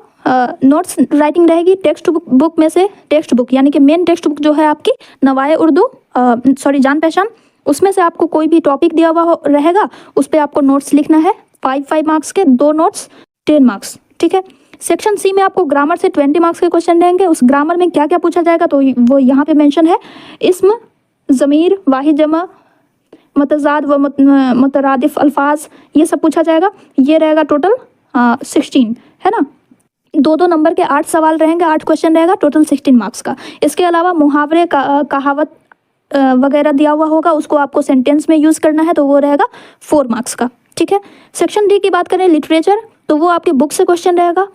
नोट्स राइटिंग रहेगी। टेक्स्ट बुक में से टेक्स्ट बुक यानी कि मेन टेक्स्ट बुक जो है आपकी नवाए उर्दू जान पहचान, उसमें से आपको कोई भी टॉपिक दिया हुआ रहेगा, उस पर आपको नोट्स लिखना है 5 मार्क्स के, 2 नोट्स 10 मार्क्स। ठीक है, सेक्शन सी में आपको ग्रामर से 20 मार्क्स के क्वेश्चन रहेंगे। उस ग्रामर में क्या क्या पूछा जाएगा तो वो यहाँ पे मेंशन है। इस्म, ज़मीर, वाहिद जमा, मतजाद व मुतरादिफ अल्फाज, ये सब पूछा जाएगा। ये रहेगा टोटल 16, है ना। 2-2 नंबर के 8 सवाल रहेंगे, 8 क्वेश्चन रहेगा, टोटल 16 मार्क्स का। इसके अलावा मुहावरे कहावत वगैरह दिया हुआ होगा, उसको आपको सेंटेंस में यूज़ करना है तो वो रहेगा 4 मार्क्स का। ठीक है, सेक्शन डी की बात करें लिटरेचर, तो वो आपके बुक से क्वेश्चन रहेगा।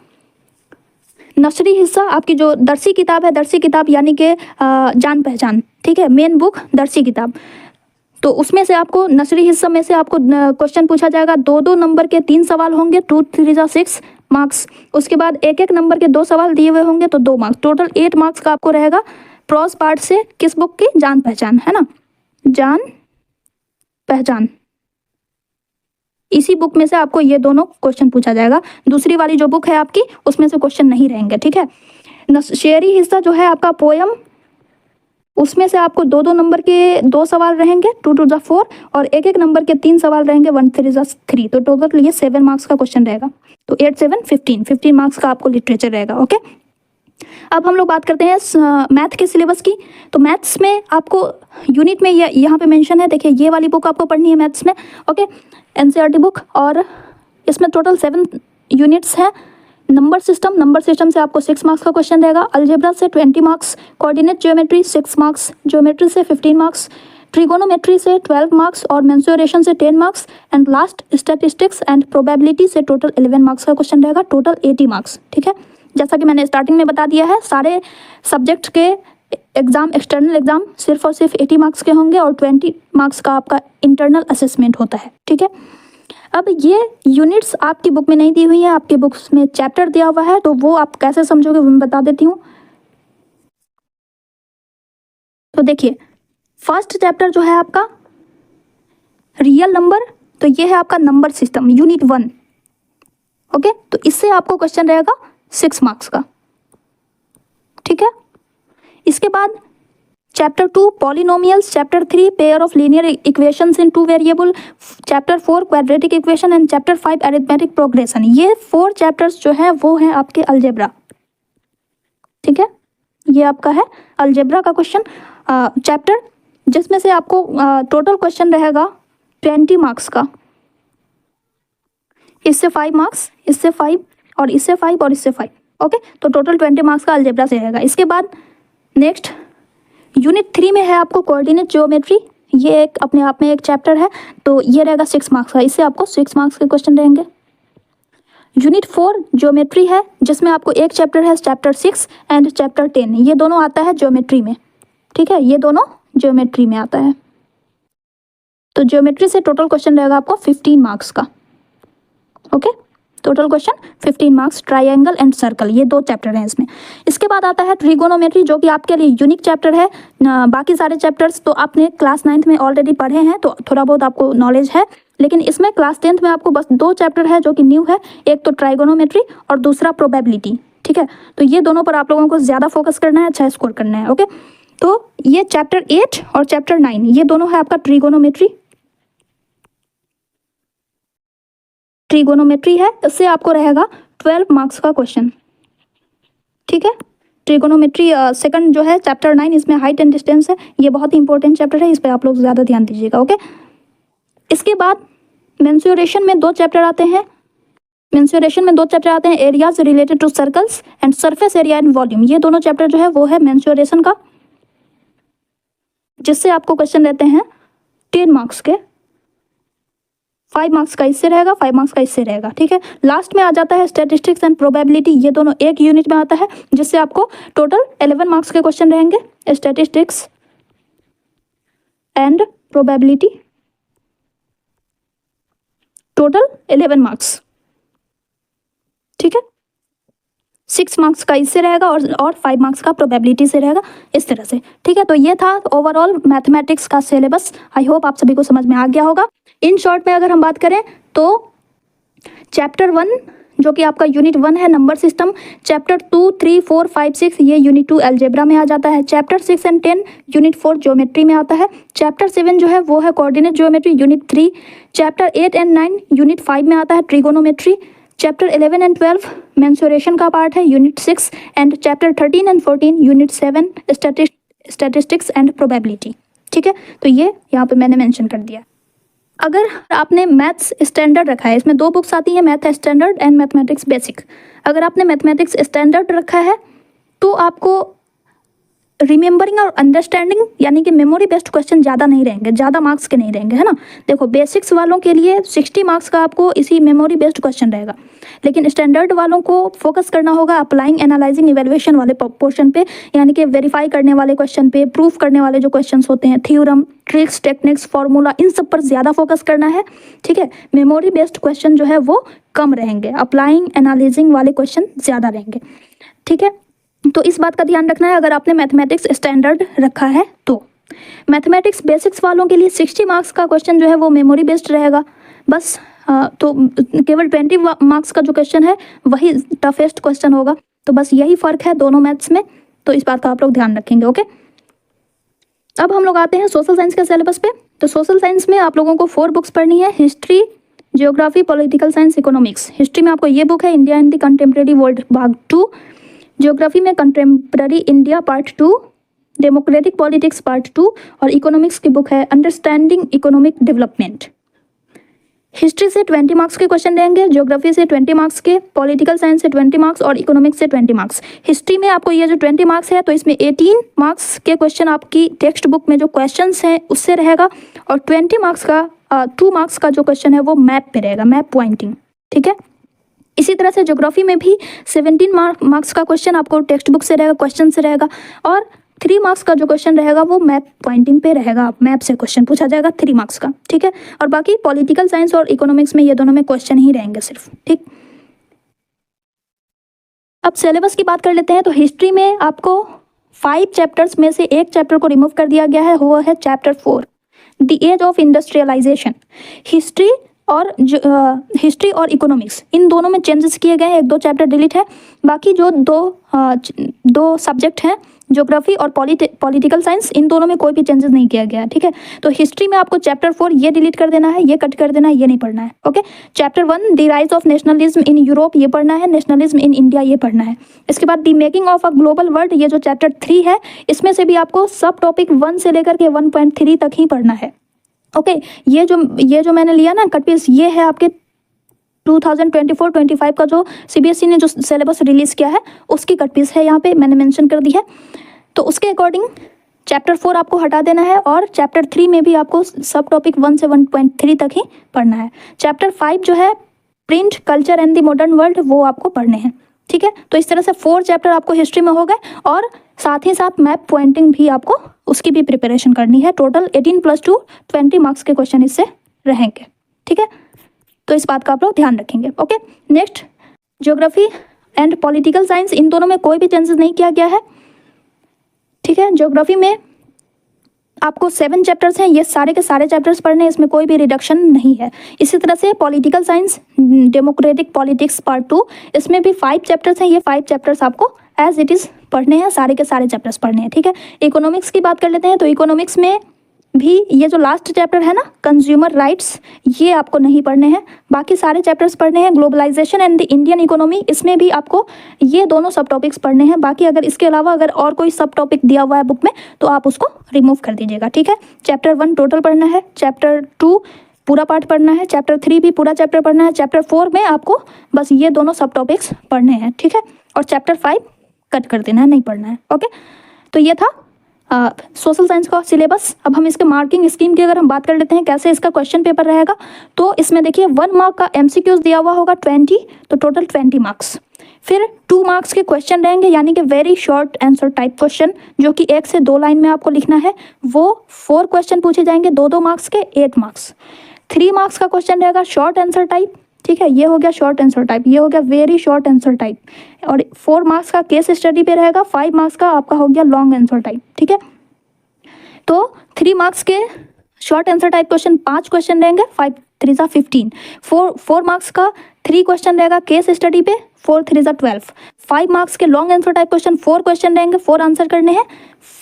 नसरी हिस्सा आपकी जो दरसी किताब है, दरसी किताब यानी कि जान पहचान, ठीक है, मेन बुक दरसी किताब, तो उसमें से आपको नसरी हिस्सा में से आपको क्वेश्चन पूछा जाएगा। 2-2 नंबर के 3 सवाल होंगे, 2 3 6 मार्क्स। उसके बाद 1-1 नंबर के 2 सवाल दिए हुए होंगे तो 2 मार्क्स, टोटल 8 मार्क्स का आपको रहेगा। प्रोस पार्ट से किस बुक की? जान पहचान, है ना, जान पहचान, इसी बुक में से आपको ये दोनों क्वेश्चन पूछा जाएगा। दूसरी वाली जो बुक है आपकी उसमें से क्वेश्चन नहीं रहेंगे। ठीक है, शेरी हिस्सा जो है आपका पोयम, उसमें से आपको 2-2 नंबर के 2 सवाल रहेंगे, 2 2 4, और 1-1 नंबर के 3 सवाल रहेंगे, 1 3 3, तो टोटल ये 7 मार्क्स का क्वेश्चन रहेगा। तो 8 7 15 मार्क्स का आपको लिटरेचर रहेगा। ओके, अब हम लोग बात करते हैं मैथ के सिलेबस की। तो मैथ्स में आपको यूनिट में यहाँ पे मेंशन है, देखिए ये वाली बुक आपको पढ़नी है मैथ्स में। ओके, एनसीईआरटी बुक, और इसमें टोटल 7 यूनिट्स हैं। नंबर सिस्टम से आपको 6 मार्क्स का क्वेश्चन रहेगा। अलजेब्रा से 20 marks, coordinate geometry 6 marks, geometry से 15 मार्क्स, ट्रिगोनोमेट्री से 12 मार्क्स, और मेंसुरेशन से 10 marks, and last statistics and probability से टोटल 11 मार्क्स का क्वेश्चन रहेगा, टोटल 80 मार्क्स। ठीक है, जैसा कि मैंने स्टार्टिंग में बता दिया है, सारे सब्जेक्ट के एग्ज़ाम, एक्सटर्नल एग्ज़ाम सिर्फ और सिर्फ 80 मार्क्स के होंगे, और 20 मार्क्स का आपका इंटरनल असेसमेंट होता है। ठीक है, अब ये यूनिट्स आपकी बुक में नहीं दी हुई है, आपके बुक्स में चैप्टर दिया हुआ है, तो वो आप कैसे समझोगे वो मैं बता देती हूँ। तो देखिए फर्स्ट चैप्टर जो है आपका रियल नंबर, तो ये है आपका नंबर सिस्टम यूनिट 1। ओके, तो इससे आपको क्वेश्चन रहेगा 6 मार्क्स का। ठीक है, इसके बाद chapter 2 polynomials, chapter 3 pair of linear equations in 2 variable, chapter 4 quadratic equation, and chapter 5 arithmetic progression. ये 4 चैप्टर्स जो है वो हैं आपके अलजेब्रा। ठीक है, ये आपका है अलजेब्रा का क्वेश्चन चैप्टर, जिसमें से आपको टोटल क्वेश्चन रहेगा 20 मार्क्स का। इससे 5 मार्क्स, इससे 5, और इससे 5, और इससे 5। ओके, तो टोटल 20 मार्क्स का अलजेब्रा से रहेगा। इसके बाद नेक्स्ट यूनिट 3 में है आपको कोऑर्डिनेट ज्योमेट्री, ये एक अपने आप में एक चैप्टर है, तो ये रहेगा 6 मार्क्स का, इससे आपको 6 मार्क्स के क्वेश्चन रहेंगे। यूनिट 4 ज्योमेट्री है, जिसमें आपको एक चैप्टर है चैप्टर 6 एंड चैप्टर 10, ये दोनों आता है ज्योमेट्री में। ठीक है, ये दोनों ज्योमेट्री में आता है, तो ज्योमेट्री से टोटल क्वेश्चन रहेगा आपको 15 मार्क्स का। Okay, total question 15 marks, triangle and circle, ये 2 चैप्टर हैं इसमें। इसके बाद आता है ट्रिगोनोमेट्री, जो कि आपके लिए यूनिक चैप्टर है। बाकी सारे चैप्टर्स तो आपने क्लास 9th में ऑलरेडी पढ़े हैं, तो थोड़ा बहुत आपको नॉलेज है, लेकिन इसमें क्लास 10th में आपको बस 2 चैप्टर है जो कि न्यू है, एक तो ट्राइगोनोमेट्री और दूसरा प्रोबेबिलिटी। ठीक है, तो ये दोनों पर आप लोगों को ज़्यादा फोकस करना है, अच्छा स्कोर करना है। ओके, तो ये चैप्टर 8 और चैप्टर 9 ये दोनों है आपका ट्रिगोनोमेट्री है, इससे आपको रहेगा 12 मार्क्स का क्वेश्चन। ठीक है, ट्रिगोनोमेट्री सेकंड जो है चैप्टर 9, इसमें हाइट एंड डिस्टेंस है, ये बहुत ही इंपॉर्टेंट चैप्टर है, इस पर आप लोग ज़्यादा ध्यान दीजिएगा। ओके, इसके बाद मेंसुरेशन में 2 चैप्टर आते हैं। Areas related to circles and surface area and volume, ये दोनों चैप्टर जो है वो है मेंसुरेशन का, जिससे आपको क्वेश्चन रहते हैं 10 मार्क्स के, 5 मार्क्स का इससे रहेगा, 5 मार्क्स का इससे रहेगा। ठीक है, लास्ट में आ जाता है स्टैटिस्टिक्स एंड प्रोबेबिलिटी, ये दोनों एक यूनिट में आता है, जिससे आपको टोटल 11 मार्क्स के क्वेश्चन रहेंगे। Statistics and probability total 11 marks. ठीक है, 6 मार्क्स का इससे रहेगा और 5 मार्क्स का प्रोबेबिलिटी से रहेगा, इस तरह से। ठीक है, तो ये था ओवरऑल मैथमेटिक्स का सिलेबस। आई होप आप सभी को समझ में आ गया होगा। इन शॉर्ट में अगर हम बात करें तो चैप्टर 1 जो कि आपका यूनिट 1 है नंबर सिस्टम, चैप्टर 2, 3, 4, 5, 6 ये यूनिट 2 अलजेब्रा में आ जाता है। चैप्टर 6 एंड 10 यूनिट 4 ज्योमेट्री में आता है। चैप्टर 7 जो है वो है coordinate geometry unit 3। Chapter 8 and 9 unit 5 में आता है ट्रिगोनोमेट्री। चैप्टर 11 एंड 12 मेंसुरेशन का पार्ट है unit 6 and chapter 13 and 14 unit 7 statistics and probability. ठीक है, तो ये यहाँ पे मैंने मेंशन कर दिया। अगर आपने मैथ्स स्टैंडर्ड रखा है, इसमें 2 बुक्स आती हैं, math standard and mathematics basic. अगर आपने मैथमेटिक्स स्टैंडर्ड रखा है तो आपको रिमेंबरिंग और अंडरस्टैंडिंग यानी कि मेमोरी बेस्ड क्वेश्चन ज़्यादा नहीं रहेंगे, ज़्यादा मार्क्स के नहीं रहेंगे, है ना। देखो बेसिक्स वालों के लिए 60 मार्क्स का आपको इसी मेमोरी बेस्ड क्वेश्चन रहेगा, लेकिन स्टैंडर्ड वालों को फोकस करना होगा अप्लाइंग, एनालाइजिंग, इवेल्युएशन वाले पोर्शन पे, यानी कि वेरीफाई करने वाले क्वेश्चन पे, प्रूफ करने वाले जो क्वेश्चन होते हैं, थ्योरम, ट्रिक्स, टेक्निक्स, फॉर्मूला, इन सब पर ज़्यादा फोकस करना है। ठीक है, मेमोरी बेस्ड क्वेश्चन जो है वो कम रहेंगे, अप्लाइंग, एनालाइजिंग वाले क्वेश्चन ज़्यादा रहेंगे। ठीक है, तो इस बात का ध्यान रखना है अगर आपने मैथमेटिक्स स्टैंडर्ड रखा है तो। मैथमेटिक्स बेसिक्स वालों के लिए 60 मार्क्स का क्वेश्चन जो है वो मेमोरी बेस्ड रहेगा बस। तो केवल 20 मार्क्स का जो क्वेश्चन है वही टफेस्ट क्वेश्चन होगा। तो बस यही फ़र्क है दोनों मैथ्स में, तो इस बात का आप लोग ध्यान रखेंगे। ओके, अब हम लोग आते हैं सोशल साइंस के सिलेबस पे। तो सोशल साइंस में आप लोगों को 4 बुक्स पढ़नी है, history, geography, political science, economics. History में आपको ये बुक है, India in the contemporary world भाग 2। ज्योग्राफी में contemporary India part 2, democratic politics part 2, और इकोनॉमिक्स की बुक है अंडरस्टैंडिंग इकोनॉमिक डेवलपमेंट। हिस्ट्री से 20 मार्क्स के क्वेश्चन रहेंगे, ज्योग्राफी से 20 मार्क्स के, पॉलिटिकल साइंस से 20 मार्क्स और इकोनॉमिक्स से 20 मार्क्स। हिस्ट्री में आपको ये जो 20 मार्क्स है तो इसमें 18 मार्क्स के क्वेश्चन आपकी टेक्स्ट बुक में जो क्वेश्चंस हैं उससे रहेगा, और 20 मार्क्स का 2 मार्क्स का जो क्वेश्चन है वो मैप पे रहेगा, मैप पॉइंटिंग। ठीक है, इसी तरह से ज्योग्राफी में भी 17 मार्क्स का क्वेश्चन आपको टेक्स्ट बुक से रहेगा, क्वेश्चन से रहेगा, और 3 मार्क्स का जो क्वेश्चन रहेगा वो मैप पॉइंटिंग पे रहेगा, मैप से क्वेश्चन पूछा जाएगा 3 मार्क्स का। ठीक है, और बाकी पॉलिटिकल साइंस और इकोनॉमिक्स में ये दोनों में क्वेश्चन ही रहेंगे सिर्फ। ठीक, अब सिलेबस की बात कर लेते हैं। तो हिस्ट्री में आपको 5 चैप्टर्स में से एक चैप्टर को रिमूव कर दिया गया है, वो है chapter 4, the age of industrialisation. History और इकोनॉमिक्स इन दोनों में चेंजेस किए गए हैं, 1-2 चैप्टर डिलीट है। बाकी जो दो सब्जेक्ट हैं, ज्योग्राफी और पॉलिटिकल साइंस, इन दोनों में कोई भी चेंजेस नहीं किया गया है। ठीक है, तो हिस्ट्री में आपको चैप्टर 4 ये डिलीट कर देना है, ये कट कर देना है, ये नहीं पढ़ना है। Okay, chapter 1 the rise of nationalism in Europe ये पढ़ना है, नेशनलिज्म इन इंडिया ये पढ़ना है। इसके बाद the making of a global world, ये जो चैप्टर 3 है इसमें से भी आपको सब टॉपिक 1 से लेकर के 1.3 तक ही पढ़ना है। ओके, ये जो मैंने लिया ना कट पीस, ये है आपके 2024-25 का जो सीबीएसई ने जो सिलेबस रिलीज़ किया है उसकी कट पीस है, यहाँ पे मैंने मेंशन कर दी है। तो उसके अकॉर्डिंग चैप्टर 4 आपको हटा देना है, और चैप्टर 3 में भी आपको सब टॉपिक 1 से 1.3 तक ही पढ़ना है। चैप्टर 5 जो है print, culture and the modern world, वो आपको पढ़ने हैं। ठीक है, तो इस तरह से 4 चैप्टर आपको हिस्ट्री में हो गए, और साथ ही साथ मैप पॉइंटिंग भी आपको उसकी भी प्रिपरेशन करनी है। टोटल 18 + 2 20 मार्क्स के क्वेश्चन इससे रहेंगे। ठीक है, तो इस बात का आप लोग ध्यान रखेंगे। Okay, next geography and political science, इन दोनों में कोई भी चेंजेस नहीं किया गया है। ठीक है, ज्योग्राफी में आपको 7 चैप्टर्स हैं, ये सारे के सारे चैप्टर्स पढ़ने हैं, इसमें कोई भी रिडक्शन नहीं है। इसी तरह से political science democratic politics part 2, इसमें भी 5 चैप्टर्स हैं, ये 5 चैप्टर्स आपको एज इट इज़ पढ़ने हैं, सारे के सारे चैप्टर्स पढ़ने हैं। ठीक है, इकोनॉमिक्स की बात कर लेते हैं, तो इकोनॉमिक्स में भी ये जो लास्ट चैप्टर है ना कंज्यूमर राइट्स, ये आपको नहीं पढ़ने हैं, बाकी सारे चैप्टर्स पढ़ने हैं। Globalisation and the Indian economy, इसमें भी आपको ये दोनों सब टॉपिक्स पढ़ने हैं। बाकी अगर इसके अलावा अगर और कोई सब टॉपिक दिया हुआ है बुक में तो आप उसको रिमूव कर दीजिएगा। ठीक है, चैप्टर 1 टोटल पढ़ना है, चैप्टर 2 पूरा पार्ट पढ़ना है, चैप्टर 3 भी पूरा चैप्टर पढ़ना है, चैप्टर 4 में आपको बस ये दोनों सब टॉपिक्स पढ़ने हैं। ठीक है, और चैप्टर 5 कट कर देना है, नहीं पढ़ना है। ओके, तो ये था सोशल साइंस का सिलेबस। अब हम इसके मार्किंग स्कीम की अगर हम बात कर लेते हैं, कैसे इसका क्वेश्चन पेपर रहेगा, तो इसमें देखिए 1 मार्क का एमसीक्यूज दिया हुआ होगा 20, तो टोटल 20 मार्क्स। फिर 2 मार्क्स के क्वेश्चन रहेंगे, यानी कि very short answer type question, जो कि 1 से 2 लाइन में आपको लिखना है, वो 4 क्वेश्चन पूछे जाएंगे 2-2 मार्क्स के, 8 मार्क्स। 3 मार्क्स का क्वेश्चन रहेगा शॉर्ट आंसर टाइप। ठीक है, ये हो गया शॉर्ट आंसर टाइप, ये हो गया वेरी शॉर्ट आंसर टाइप, और 4 मार्क्स का केस स्टडी पे रहेगा, 5 मार्क्स का आपका हो गया लॉन्ग आंसर टाइप। ठीक है, तो 3 मार्क्स के short answer type question 5 question रहेंगे, 5 3 सा 15। 4 मार्क्स का 3 क्वेश्चन रहेगा केस स्टडी पे, 4 3 सा 12। 5 मार्क्स के long answer type question 4 question रहेंगे, 4 आंसर करने हैं,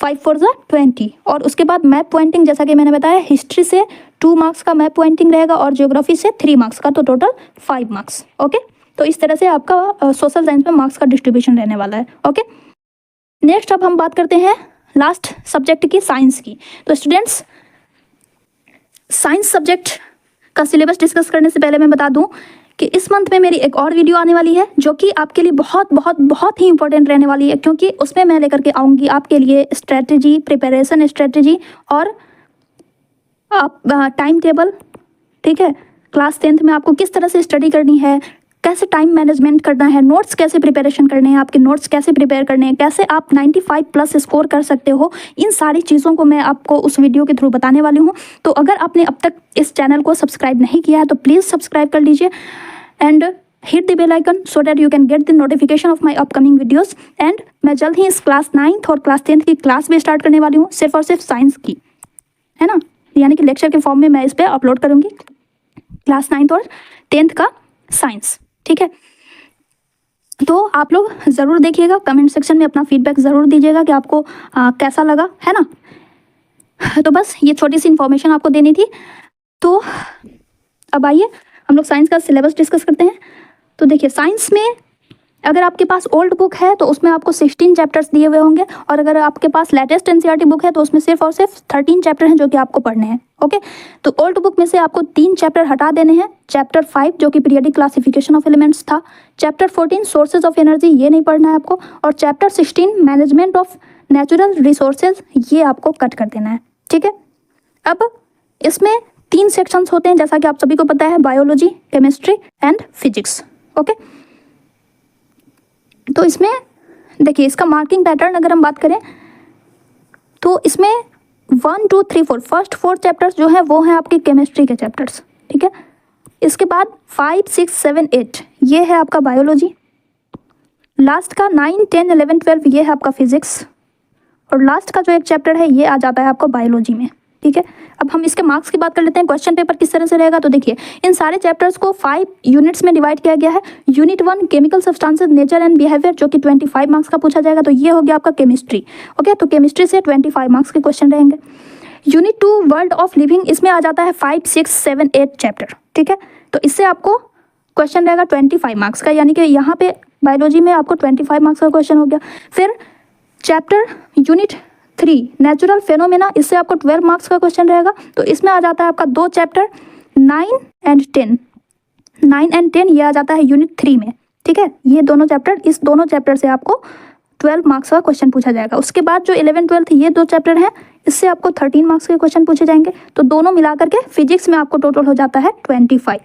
5 4 सा 20। और उसके बाद मैप पॉइंटिंग, जैसा कि मैंने बताया, हिस्ट्री से 2 मार्क्स का मैप पॉइंटिंग रहेगा, और ज्योग्राफी से 3 मार्क्स का, तो टोटल 5 मार्क्स। ओके, तो इस तरह से आपका सोशल साइंस में मार्क्स का डिस्ट्रीब्यूशन रहने वाला है। ओके, नेक्स्ट अब हम बात करते हैं लास्ट सब्जेक्ट की, साइंस की। तो स्टूडेंट्स, साइंस सब्जेक्ट का सिलेबस डिस्कस करने से पहले मैं बता दूं कि इस मंथ में मेरी एक और वीडियो आने वाली है, जो कि आपके लिए बहुत बहुत बहुत ही इंपॉर्टेंट रहने वाली है, क्योंकि उसमें मैं लेकर के आऊँगी आपके लिए स्ट्रेटजी, प्रिपरेशन स्ट्रेटजी और टाइम टेबल। ठीक है, क्लास 10th में आपको किस तरह से स्टडी करनी है, कैसे टाइम मैनेजमेंट करना है, नोट्स कैसे प्रिपरेशन करने हैं, आपके नोट्स कैसे प्रिपेयर करने हैं, कैसे आप 95+ स्कोर कर सकते हो, इन सारी चीज़ों को मैं आपको उस वीडियो के थ्रू बताने वाली हूँ। तो अगर आपने अब तक इस चैनल को सब्सक्राइब नहीं किया है तो प्लीज़ सब्सक्राइब कर लीजिए and hit the bell icon so that you can get the notification of my upcoming videos. And मैं जल्द ही इस क्लास 9th और क्लास 10th की क्लास भी स्टार्ट करने वाली हूँ, सिर्फ और सिर्फ साइंस की, है ना, यानी कि लेक्चर के फॉर्म में मैं इस पर अपलोड करूँगी क्लास 9th और 10th का साइंस। ठीक है, तो आप लोग ज़रूर देखिएगा, कमेंट सेक्शन में अपना फीडबैक ज़रूर दीजिएगा कि आपको कैसा लगा, है ना। तो बस ये छोटी सी इन्फॉर्मेशन आपको देनी थी। तो अब आइए हम लोग साइंस का सिलेबस डिस्कस करते हैं। तो देखिए, साइंस में अगर आपके पास ओल्ड बुक है तो उसमें आपको 16 चैप्टर्स दिए हुए होंगे, और अगर आपके पास लेटेस्ट एनसीईआरटी बुक है तो उसमें सिर्फ और सिर्फ 13 चैप्टर हैं जो कि आपको पढ़ने हैं। ओके, तो ओल्ड बुक में से आपको 3 चैप्टर हटा देने हैं। चैप्टर 5 जो कि पीरियडिक क्लासिफिकेशन ऑफ एलिमेंट्स था, चैप्टर 14 सोर्सेज ऑफ एनर्जी, ये नहीं पढ़ना है आपको, और chapter 16 management of natural resources, ये आपको कट कर देना है। ठीक है, अब इसमें 3 सेक्शंस होते हैं, जैसा कि आप सभी को पता है, biology, chemistry and physics. Okay, तो इसमें देखिए, इसका मार्किंग पैटर्न अगर हम बात करें तो इसमें 1 2 3 4 फर्स्ट 4 चैप्टर्स जो है वो हैं आपके केमिस्ट्री के चैप्टर्स। ठीक है, इसके बाद 5 6 7 8 ये है आपका बायोलॉजी, लास्ट का 9 10 11 12 ये है आपका फिजिक्स, और लास्ट का जो एक चैप्टर है ये आ जाता है आपको बायोलॉजी में। ठीक है, अब हम इसके मार्क्स की बात कर लेते हैं, क्वेश्चन पेपर किस तरह से रहेगा। तो देखिए, इन सारे चैप्टर्स को 5 यूनिट्स में डिवाइड किया गया है। Unit 1 chemical substances, nature and behaviour, जो कि 25 मार्क्स का पूछा जाएगा, तो ये हो गया आपका केमिस्ट्री। ओके, तो केमिस्ट्री से 25 मार्क्स के क्वेश्चन रहेंगे। यूनिट 2 वर्ल्ड ऑफ लिविंग, इसमें आ जाता है 5 6 7 8 चैप्टर। ठीक है, तो इससे आपको क्वेश्चन रहेगा 25 मार्क्स का, यानी कि यहाँ पे बायोलॉजी में आपको 25 मार्क्स का क्वेश्चन हो गया। फिर चैप्टर यूनिट 3 नेचुरल फेनोमेना, इससे आपको 12 मार्क्स का क्वेश्चन रहेगा। तो इसमें आ जाता है आपका 2 चैप्टर 9 एंड 10, 9 एंड 10 ये आ जाता है यूनिट 3 में। ठीक है, ये दोनों चैप्टर, इस दोनों चैप्टर से आपको 12 मार्क्स का क्वेश्चन पूछा जाएगा। उसके बाद जो 11 12 ये 2 चैप्टर हैं, इससे आपको 13 मार्क्स के क्वेश्चन पूछे जाएंगे। तो दोनों मिलाकर के फिजिक्स में आपको टोटल हो जाता है 25।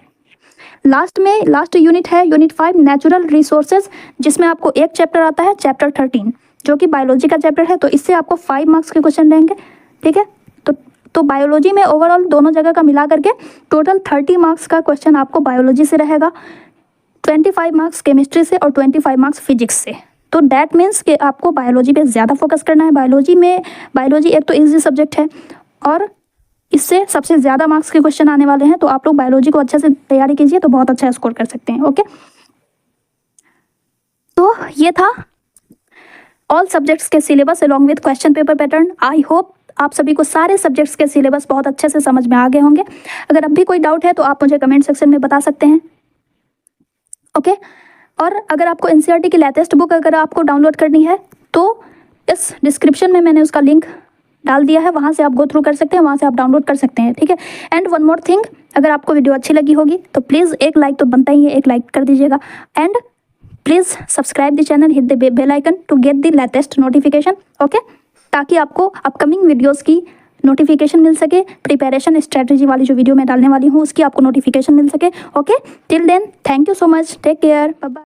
लास्ट में लास्ट यूनिट है यूनिट 5 नेचुरल रिसोर्सेज, जिसमें आपको एक चैप्टर आता है चैप्टर 13 जो कि बायोलॉजी का चैप्टर है। तो इससे आपको 5 मार्क्स के क्वेश्चन रहेंगे। ठीक है, तो तो बायोलॉजी में ओवरऑल दोनों जगह का मिला करके टोटल 30 मार्क्स का क्वेश्चन आपको बायोलॉजी से रहेगा, 25 मार्क्स केमिस्ट्री से और 25 मार्क्स फिजिक्स से। तो दैट मीन्स कि आपको बायोलॉजी पे ज़्यादा फोकस करना है। बायोलॉजी एक तो ईजी सब्जेक्ट है और इससे सबसे ज़्यादा मार्क्स के क्वेश्चन आने वाले हैं, तो आप लोग बायोलॉजी को अच्छे से तैयारी कीजिए तो बहुत अच्छा स्कोर कर सकते हैं। ओके, तो ये था ऑल सब्जेक्ट्स के syllabus along with question paper pattern. I hope आप सभी को सारे सब्जेक्ट्स के सिलेबस बहुत अच्छे से समझ में आ गए होंगे। अगर अब भी कोई डाउट है तो आप मुझे कमेंट सेक्शन में बता सकते हैं। ओके, और अगर आपको एनसीईआरटी की लेटेस्ट बुक अगर आपको डाउनलोड करनी है तो इस डिस्क्रिप्शन में मैंने उसका लिंक डाल दिया है, वहाँ से आप गो थ्रू कर सकते हैं, वहाँ से आप डाउनलोड कर सकते हैं। ठीक है, एंड वन मोर थिंग, अगर आपको वीडियो अच्छी लगी होगी तो प्लीज़ एक लाइक तो बनता ही है, एक लाइक कर दीजिएगा। And please subscribe the channel, hit the bell icon to get the latest notification. Okay, ताकि आपको अपकमिंग वीडियोज़ की नोटिफिकेशन मिल सके, प्रिपरेशन स्ट्रेटजी वाली जो वीडियो मैं डालने वाली हूँ उसकी आपको नोटिफिकेशन मिल सके। Okay, till then thank you so much, take care, bye bye.